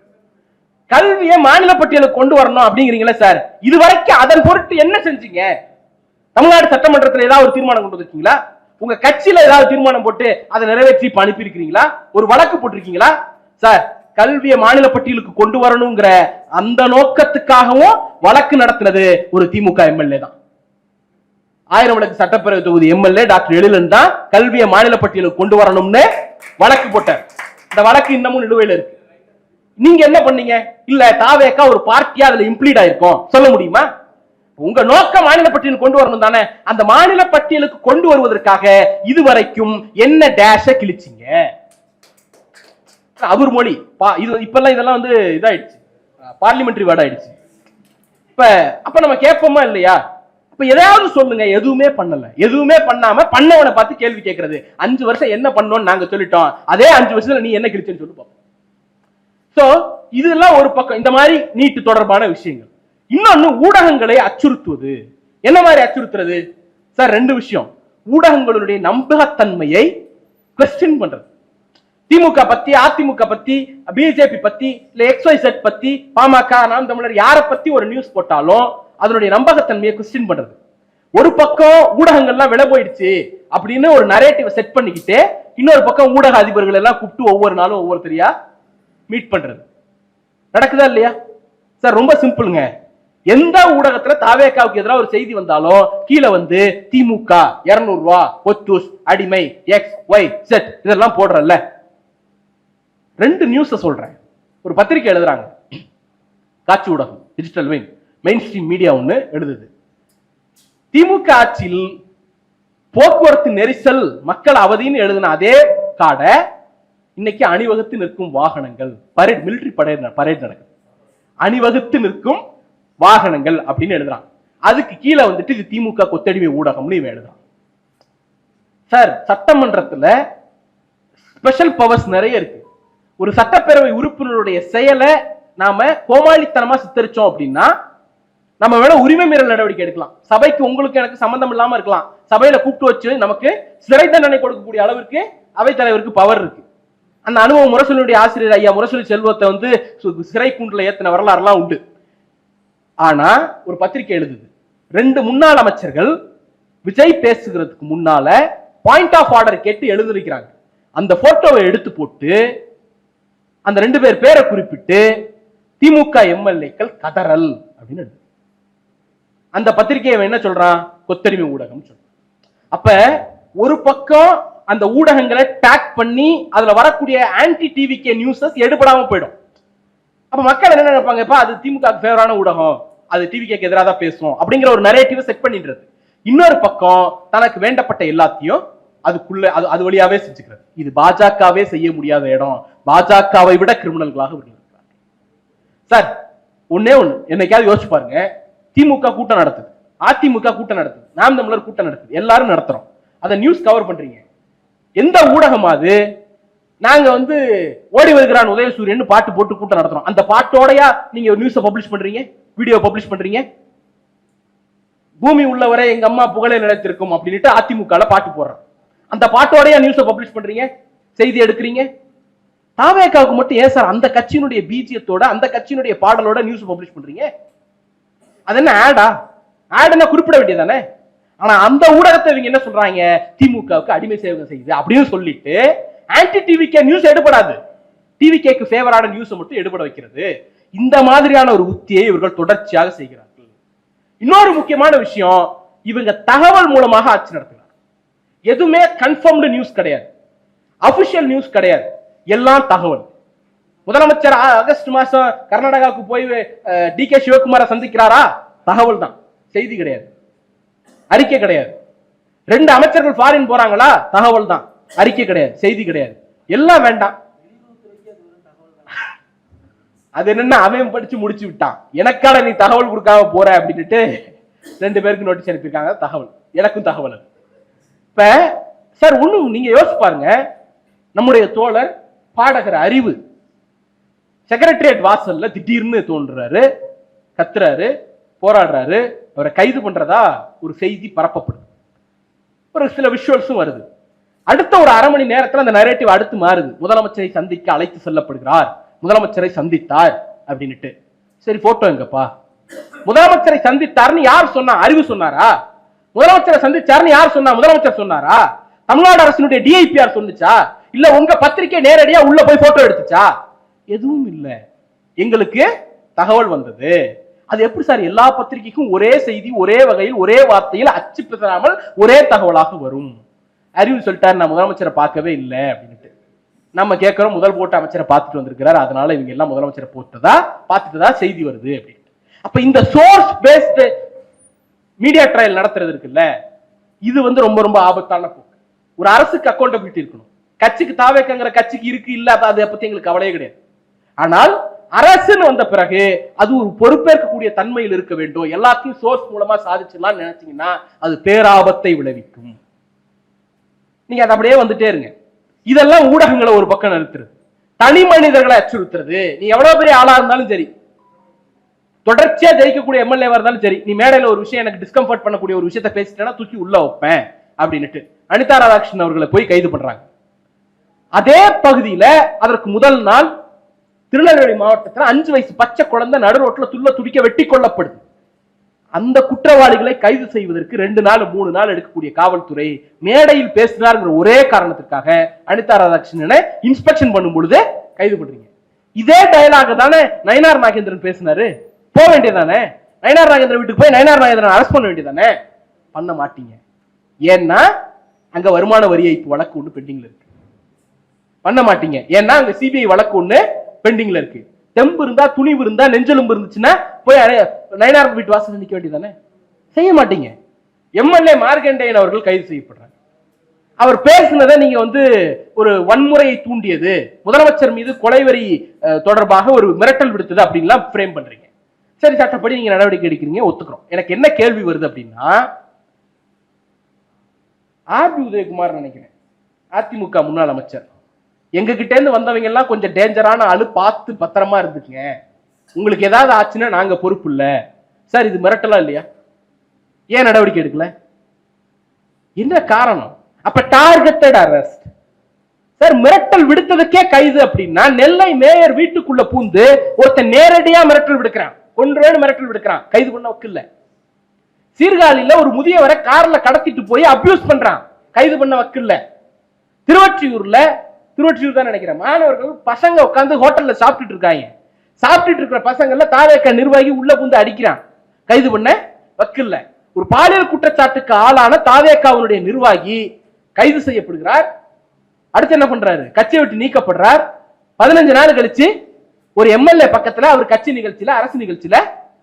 கல்வியை மாநில பட்டியலுக்கு கொண்டு வரணும் அப்படிங்கிறீங்களா சார்? இதுவரைக்கும் அதன் பொருட்டு என்ன செஞ்சீங்க? தமிழ்நாடு சட்டமன்றத்தில் ஏதாவது ஒரு தீர்மானம் கொண்டு வந்திருக்கீங்களா? உங்க கட்சியில ஏதாவது தீர்மானம் போட்டு அதை நிறைவேற்றி அனுப்பி இருக்கிறீங்களா? ஒரு வழக்கு போட்டிருக்கீங்களா? சார், கல்வியை மாநில பட்டியலுக்கு கொண்டு வரணுங்கிற அந்த நோக்கத்துக்காகவும் வழக்கு நடத்தினது ஒரு திமுக எம்எல்ஏ தான். 1000 விளக்கு சட்டப்பேரவை தொகுதி எம்எல்ஏ டாக்டர் எழிலன் தான் கல்வியை மாநில பட்டியலுக்கு கொண்டு வரணும்னு வழக்கு போட்டார். இந்த வழக்கு இன்னமும் நிலுவையில் இருக்கு. நீங்க என்ன பண்ணீங்க? இல்ல தாவேகா ஒரு பார்ட்டியா அதுல இம்ப்ளீட் ஆயிருக்கும் சொல்ல முடியுமா? உங்க நோக்கம் மாநில பட்டியலுக்கு கொண்டு வரணும் தானே. அந்த மாநில பட்டியலுக்கு கொண்டு வருவதற்காக இதுவரைக்கும் என்ன டேஷ கிழிச்சிங்க? அவர் மொழி இப்பெல்லாம் இதெல்லாம் வந்து இதாயிடுச்சு, பார்லிமெண்டரி வேர்ட் ஆயிடுச்சு. அப்ப நம்ம கேட்போமா இல்லையா? இப்ப எதையாவது சொல்லுங்க. எதுவுமே பண்ணல. எதுவுமே பண்ணாம பண்ணவனை பார்த்து கேள்வி கேட்கறது. 5 வருஷம் என்ன பண்ணோம்னு நாங்க சொல்லிட்டோம், அதே 5 வருஷத்துல நீ என்ன கிழிச்சேன்னு சொல்லு பார்ப்போம். சோ இதெல்லாம் ஒரு பக்கம், இந்த மாதிரி நீட்டு தொடர்பான விஷயங்கள். இன்னொன்னு ஊடகங்களை அச்சுறுத்துவது. என்ன மாதிரி அச்சுறுத்துறது சார்? 2 விஷயம். ஊடகங்களுடைய நம்பகத்தன்மையை கொஸ்டின் பண்றது. திமுக பத்தி, அதிமுக பத்தி, பிஜேபி பத்தி, இல்ல XYZ பத்தி, பாமக, நாம் தமிழர் யாரை பத்தி ஒரு நியூஸ் போட்டாலும் அதனுடைய நம்பகத்தன்மையை கொஸ்டின் பண்றது. ஒரு பக்கம் ஊடகங்கள்லாம் விலை போயிடுச்சு அப்படின்னு ஒரு நரேட்டிவ் செட் பண்ணிக்கிட்டு, இன்னொரு பக்கம் ஊடக அதிபர்கள் எல்லாம் கூப்பிட்டு ஒவ்வொரு நாளும் ஒவ்வொருத்தரையா மீட் பண்றது. நடக்குதா இல்லையா சார்? ரொம்ப சிம்பிளுங்க. எந்த ஊடகத்துல தாவேகாவுக்கு எதிராக ஒரு செய்தி வந்தாலும் கீழே வந்து திமுக 200 ரூபா, ஒத்தூஸ், அடிமை, XYZ இதெல்லாம் போடுறல்ல. 2 நியூஸ் சொல்றேன். ஒரு பத்திரிகை எழுதுறாங்க, காட்சி ஊடகம், digital wing, main stream media ஒண்ணு எழுதுது. திமுக ஆட்சியில் போக்குவரத்து நெரிசல், மக்கள் அவதின்னு எழுதின அதே காடை இன்னைக்கு அணிவகுத்து நிற்கும் வாகனங்கள், பரேட், மிலிட்டரி பரேட் நடக்குது, அணிவகுத்து நிற்கும் வாகனங்கள் அப்படின்னு எழுதுறான். அதுக்கு கீழே வந்துட்டு இது திமுக கொத்தடிமை ஊடகம்னு இவன் எழுதுறான். சார், சட்டமன்றத்துல ஸ்பெஷல் பவர்ஸ் நிறைய இருக்கு. ஒரு சட்டப்பேரவை உறுப்பினருடைய செயலை நாம கோமாளித்தனமா சித்தரிச்சோம் அப்படின்னா நம்ம மேல உரிமை மீறல் நடவடிக்கை எடுக்கலாம். சபைக்கு உங்களுக்கு எனக்கு சம்பந்தம் இல்லாம இருக்கலாம். சபையில கூப்பிட்டு வச்சு நமக்கு சிறை தண்டனை கொடுக்கக்கூடிய அளவிற்கு அவைத்தலைவருக்கு பவர் இருக்கு. அந்த அனுபவம் முரசொலியுடைய ஆசிரியர் ஐயா முரசொலி செல்வத்தை வந்து சிறை கூண்டுல ஏத்தின வரலாறுலாம் உண்டு. ஆனா ஒரு பத்திரிகை எழுதுது, 2 முன்னாள் அமைச்சர்கள் விஜய் பேசுகிறதுக்கு முன்னால பாயிண்ட் ஆஃப் ஆர்டர் கேட்டு எழுதிருக்கிறாங்க. அந்த போட்டோவை எடுத்து போட்டு அந்த 2 பேர் பேரை குறிப்பிட்டு திமுக எம்எல்ஏக்கள் கதறல் அப்படின்னு. அந்த பத்திரிகையை என்ன சொல்றான்? கொத்தடிமை ஊடகம் சொல்றான். அப்ப ஒரு பக்கம் அந்த ஊடகங்களை டேக் பண்ணி அதுல வரக்கூடிய ஆன்டி டிவிகே நியூஸஸ் எடுபடாம போயிடும். அப்ப மக்கள் என்ன நினைப்பாங்க? அது திமுக ஃபேவரான ஊடகம், அது டிவிகேக்கு எதிராக தான் பேசும் அப்படிங்கிற ஒரு நரேட்டிவ் செட் பண்ணிடுறது. இன்னொரு பக்கம் தனக்கு வேண்டப்பட்ட எல்லாத்தையும் அதுக்குள்ள அது வழியாவே செஞ்சுக்கிறது. இது பாஜகவே செய்ய முடியாத இடம், பாஜகவை விட கிரிமினல்களாக இருக்கிறாங்க. சார், ஒன்னே ஒண்ணு என்னைக்காவது யோசிச்சு பாருங்க. திமுக கூட்டம் நடத்துது, அதிமுக கூட்டம் நடத்துது, நாம் தமிழர் கூட்டம் நடத்துது, எல்லாரும் நடத்துறோம். அதை நியூஸ் கவர் பண்றீங்க. எந்த ஊடகமாவது நாங்க வந்து ஓடி வருகிறான் உதயசூரியன் பாட்டு போட்டு கூட்டம் நடத்துறோம், அந்த பாட்டோடயா நீங்க நியூஸ் பப்ளிஷ் பண்றீங்க, வீடியோ பப்ளிஷ் பண்றீங்க? பூமி உள்ளவரை எங்க அம்மா புகழை நிலைத்திருக்கும் அப்படின்ட்டு அதிமுக பாட்டு போடுறோம், அந்த பாட்டோடயா நியூஸை பப்ளிஷ் பண்றீங்க, செய்தி எடுக்கிறீங்க? தாவேகாவுக்கு மட்டும் ஏன் சார் அந்த கட்சியினுடைய பீஜியத்தோட, அந்த கட்சியினுடைய பாடலோட நியூஸ் பப்ளிஷ் பண்றீங்க? அது என்ன ஆடா? ஆடுனா குறிப்பிட வேண்டியதானே? ஆனா அந்த ஊடகத்தை இவங்க என்ன சொல்றாங்க? திமுகவுக்கு அடிமை சேவகம் செய்யுது அப்படின்னு சொல்லிட்டு ஆன்டி டிவிகே நியூஸ் எடுபடாது, டிவிகேக்கு ஃபேவரான நியூஸ் மட்டும் எடுபட வைக்கிறது. இந்த மாதிரியான ஒரு உத்தியை இவர்கள் தொடர்ச்சியாக செய்கிறார்கள். இன்னொரு முக்கியமான விஷயம், இவங்க தகவல் மூலமாக ஆட்சி நடத்துகிறார். எதுவுமே கன்ஃபர்ம்டு நியூஸ் கிடையாது, அபிஷியல் நியூஸ் கிடையாது, எல்லாம் தகவல். முதலமைச்சர் ஆகஸ்ட் மாசம் கர்நாடகாவுக்கு போய் DK சிவகுமாரை சந்திக்கிறாரா? தகவல் தான், செய்தி கிடையாது, அறிக்கை கிடையாது. 2 அமைச்சர்கள் ஃபாரின் போறாங்களா? தகவல் தான், அறிக்கை கிடையாது, செய்தி கிடையாது. எல்லாம் வேண்டாம். அது என்னன்னா அவன் படிச்சு முடிச்சு விட்டான், எனக்கான நீ தகவல் கொடுக்காம போற அப்படின்ட்டு 2 பேருக்கு நோட்டீஸ் அனுப்பியிருக்காங்க. தகவல், எனக்கும் தகவல். இப்ப சார் ஒண்ணும் நீங்க யோசிச்சு பாருங்க, நம்முடைய தோழர் பாடகர் அறிவு செக்ரட்டரியேட் வாசல்ல திடீர்னு தோன்றாரு, கத்துறாரு, போராடுறாரு, அவரை கைது பண்றதா ஒரு செய்தி பரப்பப்படுது, ஒரு சில விஷுவல்ஸும் வருது. அடுத்த ஒரு அரை மணி நேரத்தில் அந்த நரேட்டிவ் அடுத்து மாறுது, முதலமைச்சரை சந்திக்க அழைத்து செல்லப்படுகிறார், முதலமைச்சரை சந்தித்தார் அப்படின்னுட்டு. சரி, போட்டோ எங்கப்பா? முதலமைச்சரை சந்தித்தார்னு யார் சொன்னா? அறிவு சொன்னாரா? முதலமைச்சரை சந்திச்சார்னு யார் சொன்னா? முதலமைச்சர் சொன்னாரா? தமிழ்நாடு அரசினுடைய DIPR சொன்னுச்சா? இல்ல உங்க பத்திரிகை நேரடியா உள்ள போய் போட்டோ எடுத்துச்சா? எதுவும் இல்ல. எங்களுக்கு தகவல் வந்தது. அது எப்படி சார் எல்லா பத்திரிகைக்கும் ஒரே செய்தி, ஒரே வகையில், ஒரே வார்த்தையில் அச்சு பெறாமல் ஒரே தகவலாக வரும்? அறிவு சொல்லிட்டாரு, நான் முதலமைச்சரை பார்க்கவே இல்லை அப்படின்ட்டு. நம்ம கேட்கிறோம், முதல் போட்ட அமைச்சரை பார்த்துட்டு வந்திருக்கிறார், அதனால இவங்க எல்லாம் முதலமைச்சரை பார்த்துட்டதா செய்தி வருது அப்படின்ட்டு. அப்ப இந்த சோர்ஸ் பேஸ்டு மீடியா ட்ரையல் நடத்துறது இருக்குல்ல, இது வந்து ரொம்ப ரொம்ப ஆபத்தான போக்கு. ஒரு அரசுக்கு அக்கௌண்டபிலிட்டி இருக்கணும். கட்சிக்கு தாவேக்கங்கிற கட்சிக்கு இருக்கு இல்ல, அதை பத்தி எங்களுக்கு கவலையே கிடையாது. ஆனால் அரசுன்னு வந்த பிறகு அது ஒரு பொறுப்பேற்கக்கூடிய தன்மையில் இருக்க வேண்டும். எல்லாத்தையும் சோர்ஸ் மூலமா சாதிச்சிடலாம் நினைச்சீங்கன்னா அது பேராபத்தை விளைவிக்கும். நீங்க அதை அப்படியே வந்துட்டே இருங்க. இதெல்லாம் ஊடகங்களை ஒரு பக்கம் நிறுத்துறது, தனி மனிதர்களை அச்சுறுத்துறது. நீ எவ்வளவு பெரிய ஆளா இருந்தாலும் சரி, தொடர்ச்சியா ஜெயிக்கக்கூடிய எம்எல்ஏவா இருந்தாலும் சரி, நீ மேடையில ஒரு விஷயம் எனக்கு டிஸ்கம்ஃபர்ட் பண்ணக்கூடிய ஒரு விஷயத்தை பேசிட்டேன்னா தூக்கி உள்ள வைப்பேன் அப்படின்னுட்டு அனிதா ராதாகிருஷ்ணன் அவர்களை போய் கைது பண்றாங்க. அதே பகுதியில அதற்கு முதல் நாள் திருநெல்வேலி மாவட்டத்தில் 5 வயசு பச்சை குழந்தை நடு ரோட்ல துள்ள துடிக்க வெட்டி கொல்லப்படுது. அந்த குற்றவாளிகளை கைது செய்வதற்கு 2 நாள் 3 நாள் எடுக்கக்கூடிய காவல்துறை மேடையில் பேசினார் ஒரே காரணத்திற்காக அனிதா ராதாகிருஷ்ணனை இன்ஸ்பெக்ஷன் பண்ணும் பொழுது கைது பண்றீங்க. இதே டயலாக தானே நயினார் நாகேந்திரன் பேசினாரு. போக வேண்டியதானே, நயினார் நாகேந்திரன் வீட்டுக்கு போய் நயினார் நாகேந்திரன் அரெஸ்ட் பண்ண வேண்டியதானே. பண்ண மாட்டீங்க. ஏன்னா அங்க வருமான வரி ஏய்ப்பு வழக்கு ஒண்ணு பெண்டிங்ல இருக்கு. பண்ண மாட்டீங்க. ஏன்னா அங்க சிபிஐ வழக்கு ஒண்ணு பெண்டிங்ல இருக்கு. தெம்பு இருந்தா, துணிவு இருந்தா, நெஞ்செலும்பு இருந்துச்சுன்னா போய் நயினார் வீட்டு வாசல் நிக்க வேண்டியதானே. செய்ய மாட்டீங்க. எம்எல்ஏ மார்க்கண்டேயன் அவர்கள் கைது செய்யப்படுறாங்க. அவர் பேசினதை நீங்க ஒரு வன்முறையை தூண்டியது, முதலமைச்சர் மீது கொலைவரி தொடர்பாக ஒரு மிரட்டல் விடுத்தது அப்படின்லாம் பிரேம் பண்றீங்க. சரி, சட்டப்படி நீங்க நடவடிக்கை எடுக்கிறீங்க, ஒத்துக்கிறோம். எனக்கு என்ன கேள்வி வருது அப்படின்னா, ஆர்பி உதயகுமார் நினைக்கிறேன் அதிமுக முன்னாள் அமைச்சர், எங்க கிட்ட இருந்து வந்தவங்க எல்லாம் கொஞ்சம் டேஞ்சரான ஆளு, பார்த்து பத்திரமா இருந்துக்குங்க, உங்களுக்கு ஏதாவது ஆச்சுன்னா நாங்க பொறுப்பு இல்ல சார். இது மிரட்டலாம் இல்லையா? ஏன் நடவடிக்கை எடுக்கல? என்ன காரணம்? அப்ப டார்கெட்டட் அரெஸ்ட் சார். மிரட்டல் விடுத்ததுக்கே கைது அப்படின்னா, நெல்லை மேயர் வீட்டுக்குள்ள பூந்து ஒருத்தன் நேரடியா மிரட்டல் விடுக்கிறான், கொன்றுவேன்னு மிரட்டல் விடுக்கிறான், கைது பண்ண வக்கில்ல. சீர்காழியில ஒரு முதியவரை கார்ல கடத்திட்டு போய் அபியூஸ் பண்றான், கைது பண்ண வக்கில்ல. திருவொற்றியூர் தான் நினைக்கிறேன், மாணவர்கள் பசங்க உட்கார்ந்து ஹோட்டல்ல சாப்பிட்டுட்டு இருக்காங்க. சாப்பிட்டுட்டு இருக்கிற பசங்கள்ல தாவேக நிர்வாகி உள்ள புந்து அடிக்கிறான், கைது பண்ண வக்கில்ல. ஒரு பாலியல் குற்றச்சாட்டுக்கு ஆளான தாவேகாவுடைய நிர்வாகி கைது செய்யப்படுகிறார். அடுத்து என்ன பண்றாரு? கட்சியை விட்டு நீக்கப்படுறார். 15 நாள் கழிச்சு ஒரு எம்எல்ஏ பக்கத்துல அவர் கட்சி நிகழ்ச்சியில, அரசு நிகழ்ச்சியில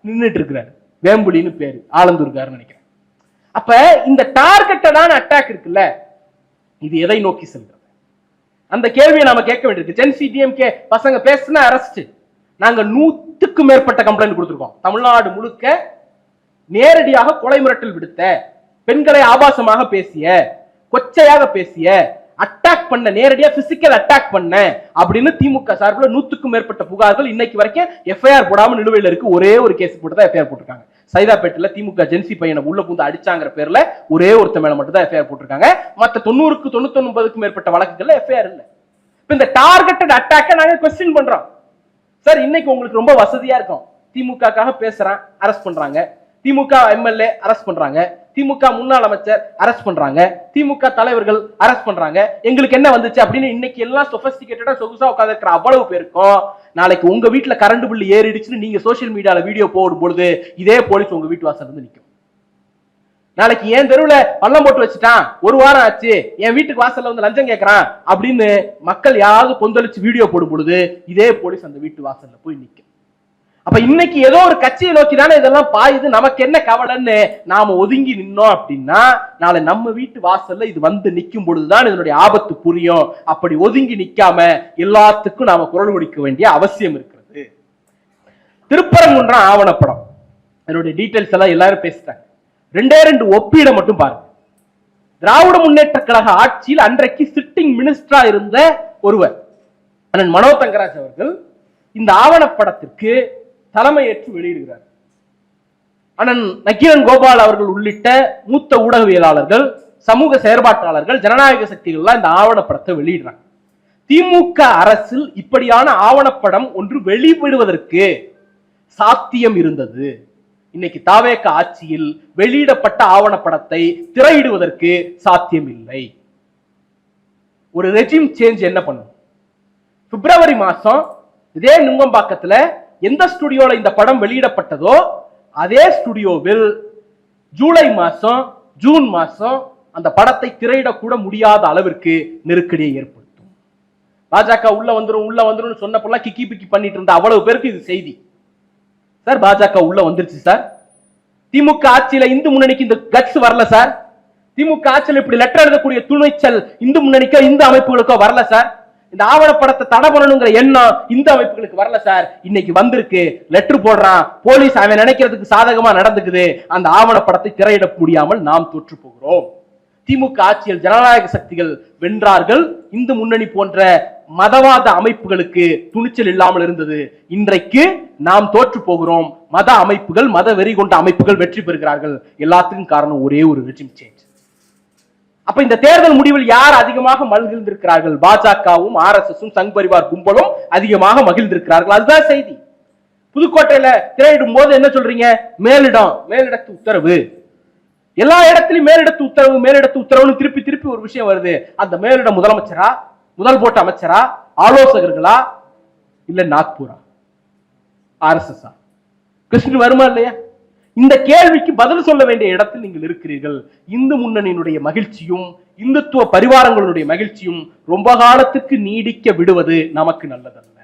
நின்றுட்டு இருக்கிறார். வேம்புலின்னு பேரு, ஆலந்தூர்கார் நினைக்கிறேன். அப்ப இந்த டார்கெட்டடான அட்டாக் இருக்குல்ல, இது எதை நோக்கி செல்கிறது? அந்த கேள்வியை நாம கேட்க வேண்டியிருக்கு. ஜென்சி டிஎம்கே பசங்க பேசினா அரெஸ்ட். நாங்க 100க்கும் மேற்பட்ட கம்ப்ளைண்ட் கொடுத்திருக்கோம். தமிழ்நாடு முழுக்க நேரடியாக கொலை மிரட்டல் விடுத்த, பெண்களை ஆபாசமாக பேசிய, கொச்சையாக பேசிய, அட்டாக் பண்ண, நேரடியா பிசிக்கல் அட்டாக் பண்ண அப்படின்னு திமுக சார்பில் 100க்கும் மேற்பட்ட புகார்கள் இன்னைக்கு வரைக்கும் எஃப்ஐஆர் போடாம நிலுவையில் இருக்கு. ஒரே ஒரு கேஸ் போட்டு தான் எஃப்ஐஆர் போட்டிருக்காங்க. சைதாப்பேட்டில் திமுக ஜென்சி பையனை உள்ள புந்து அடிச்சாங்கிற பேர்ல ஒரே ஒருத்த மேல மட்டும் தான் எஃப்ஐஆர் போட்டிருக்காங்க. மற்ற 90க்கு 99க்கும் மேற்பட்ட வழக்குகள்ல எஃப்ஐஆர் இல்ல. இப்ப இந்த டார்கெட்டட் அட்டாக்க நாங்க கொஸ்டின் பண்றோம். சார், இன்னைக்கு உங்களுக்கு ரொம்ப வசதியா இருக்கும். திமுகக்காக பேசுறான், அரெஸ்ட் பண்றாங்க. திமுக எம்எல்ஏ அரெஸ்ட் பண்றாங்க. திமுக முன்னாள் அமைச்சர் அரெஸ்ட் பண்றாங்க. திமுக தலைவர்கள் அரெஸ்ட் பண்றாங்க. எங்களுக்கு என்ன வந்துச்சு அப்படின்னு இன்னைக்கு எல்லாம் சொபிஸ்டிகேட்டடா சொகுசா உட்கார்ந்து இருக்கிற அவ்வளவு பேருக்கும் நாளைக்கு உங்க வீட்டுல கரண்ட் பில் ஏறிடுச்சுன்னு நீங்க சோசியல் மீடியால வீடியோ போடும் பொழுது இதே போலீஸ் உங்க வீட்டு வாசல் இருந்து நிற்கும். நாளைக்கு என் தெருவுல பள்ளம் போட்டு வச்சுட்டான், 1 வாரம் ஆச்சு, என் வீட்டுக்கு வாசல்ல லஞ்சம் கேட்கறான் அப்படின்னு மக்கள் யாராவது கொந்தளிச்சு வீடியோ போடும் பொழுது இதே போலீஸ் அந்த வீட்டு வாசல்ல போய் நிற்கும். அப்ப இன்னைக்கு ஏதோ ஒரு கட்சியை நோக்கி தானே இதெல்லாம் பாயுது, நமக்கு என்ன கவலைன்னு நாம ஒதுங்கி நின்னோம் அப்படின்னா, நாளை நம்ம வீட்டு வாசல்ல இது நிற்கும் பொழுதுதான் இதனுடைய ஆபத்து புரியும். அப்படி ஒதுங்கி நிக்காம எல்லாத்துக்கும் நாம குரல் கொடுக்க வேண்டிய அவசியம் இருக்கிறது. திருப்பரங்குன்றம் ஆவணப்படம், அதனுடைய டீடைல்ஸ் எல்லாம் எல்லாரும் பேசிட்டாங்க. 2 ஒப்பீட மட்டும் பாருங்க. திராவிட முன்னேற்ற கழக ஆட்சியில் அன்றைக்கு சிட்டிங் மினிஸ்டரா இருந்த ஒருவர் அண்ணன் மனோ தங்கராஜ் அவர்கள் இந்த ஆவணப்படத்திற்கு தலைமையேற்று வெளியிடுகிறார். அண்ணன் நக்கீரன் கோபால் அவர்கள் உள்ளிட்ட மூத்த ஊடகவியலாளர்கள், சமூக செயற்பாட்டாளர்கள், ஜனநாயக சக்திகள் இந்த ஆவணப்படத்தை வெளியிடுறாங்க. திமுக அரசில் இப்படியான ஆவணப்படம் ஒன்று வெளிவிடுவதற்கு சாத்தியம் இருந்தது. இன்னைக்கு தாவேக ஆட்சியில் வெளியிடப்பட்ட ஆவணப்படத்தை திரையிடுவதற்கு சாத்தியம் இல்லை. ஒரு ரெஜிம் சேஞ்ச் என்ன பண்ணும்? பிப்ரவரி மாசம் இதே நுங்கம்பாக்கத்துல எந்த ஸ்டுடியோல இந்த படம் வெளியிடப்பட்டதோ அதே ஸ்டுடியோவில் ஜூலை மாசம், ஜூன் மாசம் அந்த படத்தை திரையிடக்கூட முடியாத அளவிற்கு நெருக்கடியை ஏற்படுத்தும். பாஜக உள்ள வந்துரும் சொன்னப்பெல்லாம் கிக்கி பிக்கி பண்ணிட்டு இருந்த அவ்வளவு பேருக்கு இது செய்தி. சார், பாஜக உள்ள வந்துருச்சு சார். திமுக ஆட்சியில இந்து முன்னணிக்கு இந்த கட்ஸ் வரல சார். திமுக ஆட்சியில் இப்படி லெட்டர் எழுதக்கூடிய துணைச்சல் இந்து முன்னணிக்கோ இந்து அமைப்புகளுக்கோ வரல சார். இந்த ஆவணப்படத்தை தடை பண்ணணுங்கிற எண்ணம் இந்த அமைப்புகளுக்கு வரல சார். இன்னைக்கு வந்திருக்கு, லெட்டர் போடுறான், போலீஸ் அவன் நினைக்கிறதுக்கு சாதகமா நடந்துக்குது, அந்த ஆவணப்படத்தை திரையிட முடியாமல் நாம் தோற்று போகிறோம். திமுக ஆட்சியில் ஜனநாயக சக்திகள் வென்றார்கள். இந்து முன்னணி போன்ற மதவாத அமைப்புகளுக்கு துணிச்சல் இல்லாமல் இருந்தது. இன்றைக்கு நாம் தோற்று போகிறோம். மத அமைப்புகள், மத வெறி கொண்ட அமைப்புகள் வெற்றி பெறுகிறார்கள். எல்லாத்துக்கும் காரணம் ஒரே ஒரு ரெஜிம் சேஞ்ச். அப்ப இந்த தேர்தல் முடிவில் யார் அதிகமாக மகிழ்ந்திருக்கிறார்கள்? பாஜகவும் RSSும் சங் பரிவார் கும்பலும் அதிகமாக மகிழ்ந்திருக்கிறார்கள். அதுதான் செய்தி. புதுக்கோட்டையில திரையிடும் போது என்ன சொல்றீங்க? மேலிடத்து உத்தரவு. எல்லா இடத்திலும் மேலிடத்து உத்தரவுன்னு திருப்பி திருப்பி ஒரு விஷயம் வருது. அந்த மேலிட முதலமைச்சரா, முதல் போட்ட அமைச்சரா, ஆலோசகர்களா, இல்ல நாக்பூரா, RSSஆ? கிருஷ்ணன் வருமா இல்லையா? இந்த கேள்விக்கு பதில் சொல்ல வேண்டிய இடத்தில் நீங்கள் இருக்கிறீர்கள். இந்து முன்னணியினுடைய மகிழ்ச்சியும் இந்துத்துவ பரிவாரங்களுடைய மகிழ்ச்சியும் ரொம்ப காலத்துக்கு நீடிக்க விடுவது நமக்கு நல்லதல்ல.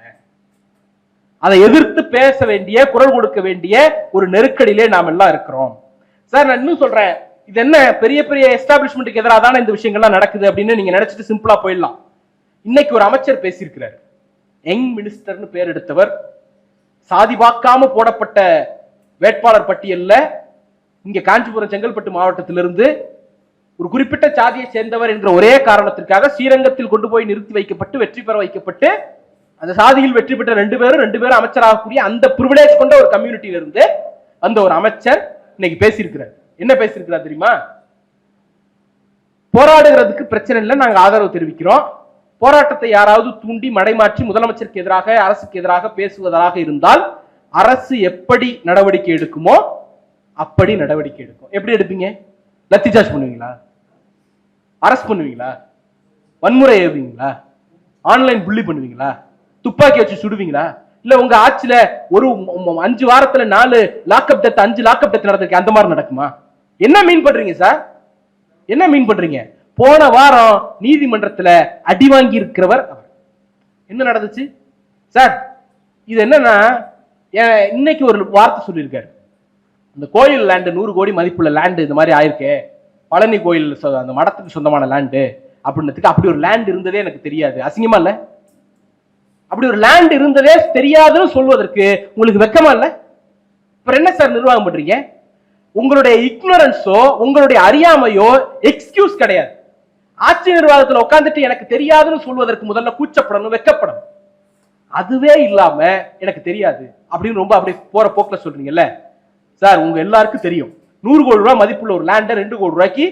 அதை எதிர்த்து பேச வேண்டிய, குரல் கொடுக்க வேண்டிய ஒரு நெருக்கடியிலே நாம் எல்லாம் இருக்கிறோம். சார், நான் இன்னும் சொல்றேன், இது என்ன பெரிய பெரிய எஸ்டாபிளிஷ்மெண்ட்டுக்கு எதிராக தானே இந்த விஷயங்கள்லாம் நடக்குது அப்படின்னு நீங்க நினைச்சிட்டு சிம்பிளா போயிடலாம். இன்னைக்கு ஒரு அமைச்சர் பேசியிருக்கிறார். யங் மினிஸ்டர்னு பேர் எடுத்தவர், சாதி பார்க்காம போடப்பட்ட வேட்பாளர் பட்டியல்ல இங்க காஞ்சிபுரம் செங்கல்பட்டு மாவட்டத்திலிருந்து ஒரு குறிப்பிட்ட சாதியை சேர்ந்தவர் என்கிற ஒரே காரணத்திற்காக ஸ்ரீரங்கத்தில் கொண்டு போய் நிறுத்தி வைக்கப்பட்டு வெற்றி பெற வைக்கப்பட்டு அந்த சாதியில் வெற்றி பெற்ற ரெண்டு பேரும் அமைச்சராகக்கூடிய அந்த பிரிவிலேஜ் கொண்ட ஒரு கம்யூனிட்டியில இருந்து அந்த ஒரு அமைச்சர் இன்னைக்கு பேசியிருக்கிறார். என்ன பேசியிருக்கிறார் தெரியுமா? போராடுகிறதுக்கு பிரச்சனை இல்லை, நாங்க ஆதரவு தெரிவிக்கிறோம். போராட்டத்தை யாராவது தூண்டி மடைமாற்றி முதலமைச்சருக்கு எதிராக, அரசுக்கு எதிராக பேசுவதாக இருந்தால் அரசு எப்படி நடவடிக்கை எடுக்குமோ அப்படி நடவடிக்கை எடுக்கும். எப்படி எடுப்பீங்க? லத்தி சார்ஜ் பண்ணுவீங்களா? அரஸ்ட் பண்ணுவீங்களா? வன்முறை ஏவுவீங்களா? ஆன்லைன் புள்ளி பண்ணுவீங்களா? துப்பாக்கி வச்சு சுடுவீங்களா? இல்ல உங்க ஆட்சியில ஒரு 5 வாரத்துல 4 லாக்அப் டெத், 5 லாக்அப் டெத் நடந்திருக்கு, அந்த மாதிரி நடக்குமா? என்ன மீன் பண்றீங்க சார்? என்ன மீன் பண்றீங்க? போன வாரம் நீதிமன்றத்துல அடி வாங்கி இருக்கிறவர் அவர். என்ன நடந்துச்சு சார்? இது என்னன்னா, இன்னைக்கு ஒரு வார்த்தை சொல்லியிருக்காரு, இந்த கோயில் லேண்டு 100 கோடி மதிப்புள்ள லேண்டு இந்த மாதிரி ஆயிருக்கு, பழனி கோயில் அந்த மடத்துக்கு சொந்தமான லேண்டு அப்படின்றதுக்கு. அப்படி ஒரு லேண்ட் இருந்ததே எனக்கு தெரியாது. அசிங்கமா இல்ல? அப்படி ஒரு லேண்ட் இருந்ததே தெரியாதுன்னு சொல்வதற்கு உங்களுக்கு வெக்கமா இல்ல? அப்புறம் என்ன சார் நிர்வாகம் பண்றீங்க? உங்களுடைய இக்னோரன்ஸோ உங்களுடைய அறியாமையோ எக்ஸ்கியூஸ் கிடையாது. ஆட்சி நிர்வாகத்தில் உட்கார்ந்துட்டு எனக்கு தெரியாதுன்னு சொல்வதற்கு முதல்ல கூச்சப்படணும், வெக்கப்படணும். அதுவே இல்லாம எனக்கு தெரியாது அப்படின்னு ரொம்ப அப்படியே போற போக்குல சொல்றீங்கல்ல சார். உங்க எல்லாருக்கும் தெரியும், 100 கோடி ரூபாய் மதிப்புள்ள ஒரு லேண்டை 2 கோடி ரூபாய்க்கு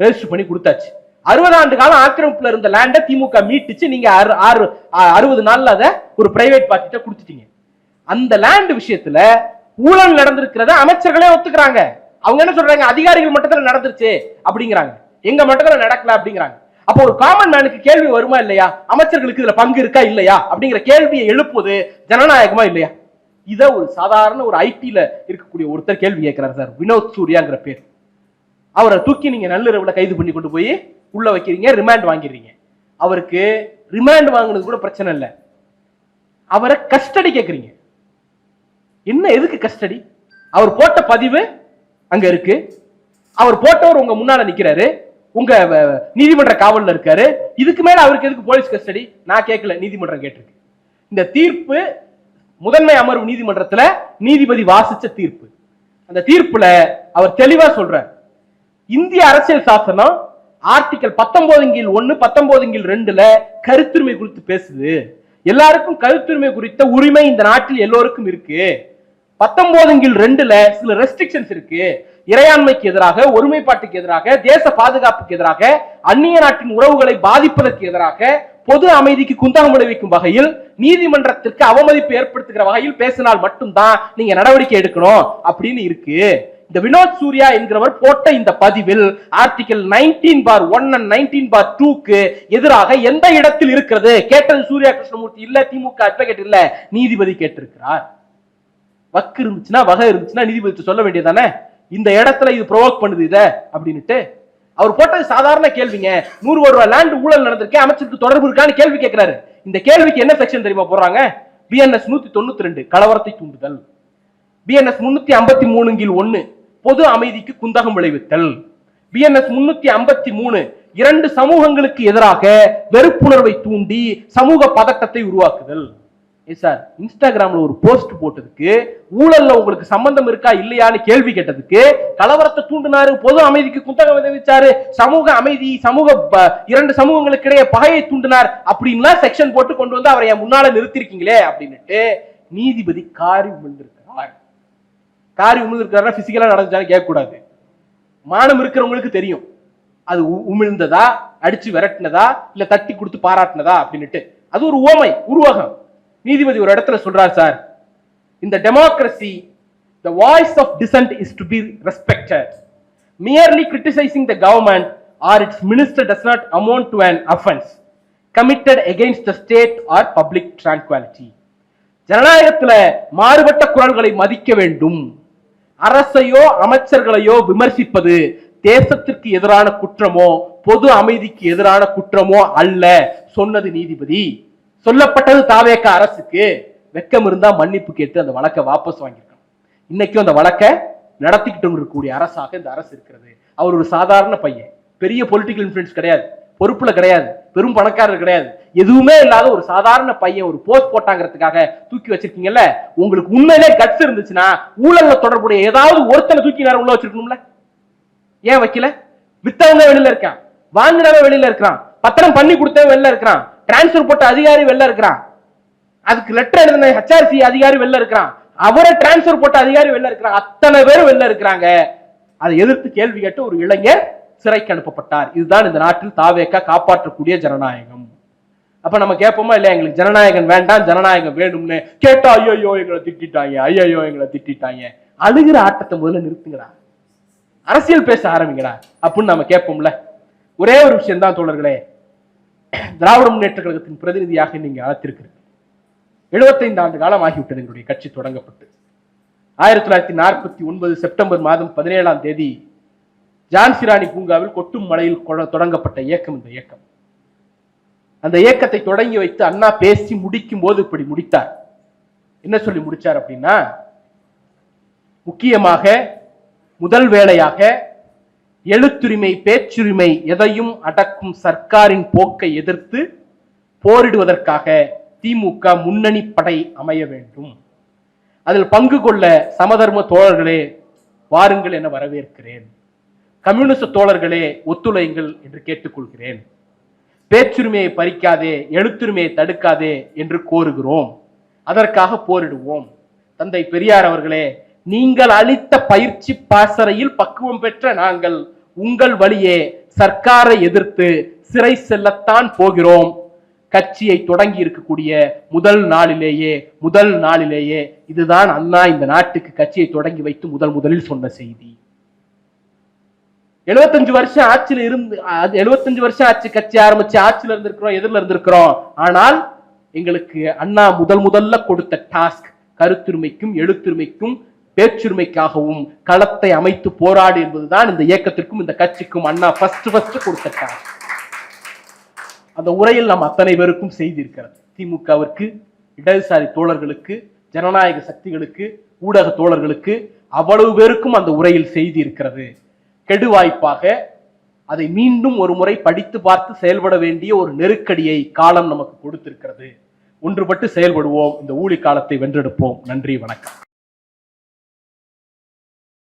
ரெஜிஸ்டர் பண்ணி கொடுத்தாச்சு. 60 ஆண்டு காலம் ஆக்கிரமிப்புல இருந்த லேண்டை திமுக மீட்டுச்சு. நீங்க 60 நாள்ல அதை ஒரு பிரைவேட் பார்ட்டிட்ட கொடுத்துட்டீங்க. அந்த லேண்ட் விஷயத்துல ஊழல் நடந்திருக்கிறத அமைச்சர்களே ஒத்துக்கிறாங்க. அவங்க என்ன சொல்றாங்க? அதிகாரிகள் மட்டத்துல நடந்துருச்சு அப்படிங்கிறாங்க, எங்க மட்டத்துல நடக்கல அப்படிங்கிறாங்க. அப்போ ஒரு காமன் மேனுக்கு கேள்வி வருமா இல்லையா? அமைச்சர்களுக்கு இதுல பங்கு இருக்கா இல்லையா அப்படிங்கிற கேள்வியை எழுப்புவது ஜனநாயகமா இல்லையா? இத ஒரு சாதாரண ஒரு ஐடில இருக்கக்கூடிய ஒருத்தர் கேள்வி கேட்கிறார் சார், வினோத் சூர்யாங்கிற பேர். அவரை தூக்கி நீங்க நள்ளிரவுல கைது பண்ணி கொண்டு போய் உள்ள வைக்கிறீங்க, ரிமாண்ட் வாங்கிடுறீங்க. அவருக்கு ரிமாண்ட் வாங்கினது கூட பிரச்சனை இல்லை, அவரை கஸ்டடி கேட்கறீங்க. என்ன, எதுக்கு கஸ்டடி? அவர் போட்ட பதிவு அங்க இருக்கு, அவர் போட்டவர் உங்க முன்னால நிக்கிறாரு, உங்க நீதிமன்ற காவல்ல இருக்காரு. இதுக்கு மேல அவருக்கு எதுக்கு போலீஸ் கஸ்டடி? நான் கேட்கல, நீதிமன்றம் கேட்டிருக்கு. இந்த தீர்ப்பு முதன்மை அமர்வு நீதிமன்றத்துல நீதிபதி வாசிச்ச தீர்ப்பு. அந்த தீர்ப்புல அவர் தெளிவா சொல்றார், இந்திய அரசியல் சாசனம் ஆர்டிகல் 19(1), 19(2) கருத்துரிமை குறித்து பேசுது. எல்லாருக்கும் கருத்துரிமை குறித்த உரிமை இந்த நாட்டில் எல்லோருக்கும் இருக்கு. 19(2) சில ரெஸ்ட்ரிக்ஷன்ஸ் இருக்கு. இறையாண்மைக்கு எதிராக, ஒருமைப்பாட்டுக்கு எதிராக, தேச பாதுகாப்புக்கு எதிராக, அந்நிய நாட்டின் உறவுகளை பாதிப்பதற்கு எதிராக, பொது அமைதிக்கு குந்தகம் விளைவிக்கும் வகையில், நீதிமன்றத்திற்கு அவமதிப்பு ஏற்படுத்துகிற வகையில் பேசினால் மட்டும்தான் நீங்க நடவடிக்கை எடுக்கணும் அப்படின்னு இருக்கு. இந்த வினோத் சூர்யா என்கிறவர் போட்ட இந்த பதிவில் ஆர்டிகல் 19(1) and 19(2) எதிராக எந்த இடத்தில் இருக்கிறது? கேட்டது சூர்யா கிருஷ்ணமூர்த்தி இல்ல, திமுக அட்வொகேட் இல்ல, நீதிபதி கேட்டிருக்கிறார். வக்கு இருந்துச்சுன்னா, வகை இருந்துச்சுன்னா நீதிபதி சொல்ல வேண்டியதானே, இந்த இடத்துல இது ப்ரோவோக் பண்ணுது இத அப்படின்னுட்டு. அவர் போட்டது சாதாரண கேள்விங்க, 100 கோடி ரூபாய் லேண்ட் ஊழல் நடந்திருக்கு, அமைச்சருக்கு தொடர்பு இருக்கான்னு கேள்வி கேட்கிறாரு. இந்த கேள்விக்கு என்ன செக்ஷன் தெரியுமா போடுறாங்க? BNS 192 கலவரத்தை தூண்டுதல், BNS 353(1) பொது அமைதிக்கு குந்தகம் விளைவித்தல், BNS 353 இரண்டு சமூகங்களுக்கு எதிராக வெறுப்புணர்வை தூண்டி சமூக பதட்டத்தை உருவாக்குதல். சார், இன்ஸ்டாகிராம்ல ஒரு போஸ்ட் போட்டதுக்கு, ஊழல்ல உங்களுக்கு சம்பந்தம் இருக்கா இல்லையான்னு கேள்வி கேட்டதுக்கு, கலவரத்தை தூண்டினாரு, பொது அமைதிக்கு குத்தகம் விளைவிச்சாரு, சமூக அமைதி, இரண்டு சமூகங்களுக்கு இடையே பகையை தூண்டினார் அப்படின்லாம் செக்ஷன் போட்டு கொண்டு வந்து அவரை என் முன்னால நிறுத்திருக்கீங்களே அப்படின்னுட்டு நீதிபதி காரி உமிழ்ந்திருக்கிறார். காரி உமிழ்ந்திருக்கிறாரா பிசிக்கலா நடந்துச்சாலும் கேட்கக்கூடாது. மானம் இருக்கிறவங்களுக்கு தெரியும் அது உமிழ்ந்ததா, அடிச்சு விரட்டினதா, இல்ல தட்டி கொடுத்து பாராட்டினதா அப்படின்னுட்டு. அது ஒரு உவமை, உருவகம். நீதிபதி ஒரு இடத்துல சொல்றார், சார், இந்த democracy the voice of dissent is to be respected. Merely criticizing the government or its minister does not amount to an offense committed against the state or public tranquility. ஜனநாயகத்துல மாறுபட்ட குரல்களை மதிக்க வேண்டும். அரசையோ அமைச்சர்களையோ விமர்சிப்பது தேசத்திற்கு எதிரான குற்றமோ பொது அமைதிக்கு எதிரான குற்றமோ அல்ல சொன்னது நீதிபதி. சொல்லப்பட்டது தாவேக அரசுக்கு. வெக்கம் இருந்தா மன்னிப்பு கேட்டு அந்த வழக்கை வாபஸ் வாங்கியிருக்கணும். இன்னைக்கும் அந்த வழக்கை நடத்திக்கிட்டு இருக்கக்கூடிய அரசாக இந்த அரசு இருக்கிறது. அவர் ஒரு சாதாரண பையன், பெரிய பொலிட்டிக்கல் இன்ஃபுளுன்ஸ் கிடையாது, பொறுப்புல கிடையாது, பெரும் பணக்காரர் கிடையாது, எதுவுமே இல்லாத ஒரு சாதாரண பையன் ஒரு போஸ்ட் போட்டாங்கிறதுக்காக தூக்கி வச்சிருக்கீங்கல்ல. உங்களுக்கு உண்மையிலே கட்ஸ் இருந்துச்சுன்னா ஊழல்ல தொடர்புடைய ஏதாவது ஒருத்தனை தூக்கி நேரம் உள்ள வச்சிருக்கணும்ல. ஏன் வைக்கல? வித்தவங்க வெளியில இருக்கான், வாங்கினவன் வெளியில இருக்கிறான், பத்திரம் பண்ணி கொடுத்தவன் வெளில இருக்கிறான், டிரான்ஸ்பர் போட்ட அதிகாரி வெளில இருக்கிறான், அதுக்கு லெட்டர் எழுதின HRC அதிகாரி வெளில இருக்கிறான், அவரை டிரான்ஸ்பர் போட்ட அதிகாரி வெளில இருக்கிறான், அத்தனை பேரும் வெளில இருக்கிறாங்க. அதை எதிர்த்து கேள்வி கேட்டு ஒரு இளைஞர் சிறைக்கு அனுப்பப்பட்டார். இதுதான் இந்த நாட்டில் தாவேக காப்பாற்றக்கூடிய ஜனநாயகம். அப்ப நம்ம கேட்போமா இல்லையா, எங்களுக்கு ஜனநாயகம் வேண்டாம் ஜனநாயகம் வேணும்னு கேட்டா ஐயோ எங்களை திட்டாங்க, ஐயோ எங்களை திட்டாங்க. அழுகிற ஆட்டத்தை முதல்ல நிறுத்துங்கடா, அரசியல் பேச ஆரம்பிங்கடா அப்படின்னு நம்ம கேட்போம்ல. ஒரே ஒரு விஷயம் தான் தோழர்களே, திராவிட முன்னேற்ற கழகத்தின் பிரதிநிதியாக நீங்க அழைத்திருக்கிறீங்க. 75 ஆண்டு காலம் ஆகிவிட்டது எங்களுடைய கட்சி தொடங்கப்பட்டு. 1949 செப்டம்பர் மாதம் 17ஆம் தேதி ஜான்சிராணி பூங்காவில் கொட்டும் மலையில் தொடங்கப்பட்ட இயக்கம் இந்த இயக்கம். அந்த இயக்கத்தை தொடங்கி வைத்து அண்ணா பேசி முடிக்கும் போது இப்படி முடித்தார். என்ன சொல்லி முடிச்சார் அப்படின்னா, முக்கியமாக முதல் வேளையாக எழுத்துரிமை பேச்சுரிமை எதையும் அடக்கும் சர்க்காரின் போக்கை எதிர்த்து போரிடுவதற்காக திமுக முன்னணி படை அமைய வேண்டும். அதில் பங்கு கொள்ள சமதர்ம தோழர்களே வாருங்கள் என வரவேற்கிறேன். கம்யூனிஸ்ட் தோழர்களே ஒத்துழையுங்கள் என்று கேட்டுக்கொள்கிறேன். பேச்சுரிமையை பறிக்காதே, எழுத்துரிமையை தடுக்காதே என்று கோருகிறோம். அதற்காக போரிடுவோம். தந்தை பெரியார் அவர்களே, நீங்கள் அளித்த பயிற்சி பாசறையில் பக்குவம் பெற்ற நாங்கள் உங்கள் வழியே சர்க்காரை எதிர்த்து சிறை செல்லத்தான் போகிறோம். கட்சியை தொடங்கி இருக்கக்கூடிய முதல் நாளிலேயே இதுதான் அண்ணா இந்த நாட்டுக்கு கட்சியை தொடங்கி வைத்து முதலில் சொன்ன செய்தி. 75 வருஷம் ஆட்சியில் இருந்து 75 வருஷம் ஆட்சி கட்சி ஆரம்பிச்சு ஆட்சியில் இருந்திருக்கிறோம், எதிரில் இருந்திருக்கிறோம். ஆனால் எங்களுக்கு அண்ணா முதல்ல கொடுத்த டாஸ்க் கருத்துரிமைக்கும் எழுத்துரிமைக்கும் பேச்சுரிமைக்காகவும் களத்தை அமைத்து போராடு என்பதுதான் இந்த இயக்கத்திற்கும் இந்த கட்சிக்கும் அண்ணா ஃபர்ஸ்ட் கொடுத்த டாஸ்க். அந்த உரையில் நாம் அத்தனை பேருக்கும் செய்திருக்கிறது. திமுகவிற்கு, இடதுசாரி தோழர்களுக்கு, ஜனநாயக சக்திகளுக்கு, ஊடக தோழர்களுக்கு அவ்வளவு பேருக்கும் அந்த உரையில் செய்தி இருக்கிறது. கெடுவாய்ப்பாக அதை மீண்டும் ஒரு முறை படித்து பார்த்து செயல்பட வேண்டிய ஒரு நெருக்கடியை காலம் நமக்கு கொடுத்திருக்கிறது. ஒன்றுபட்டு செயல்படுவோம். இந்த ஊழி காலத்தை வென்றெடுப்போம். நன்றி, வணக்கம்.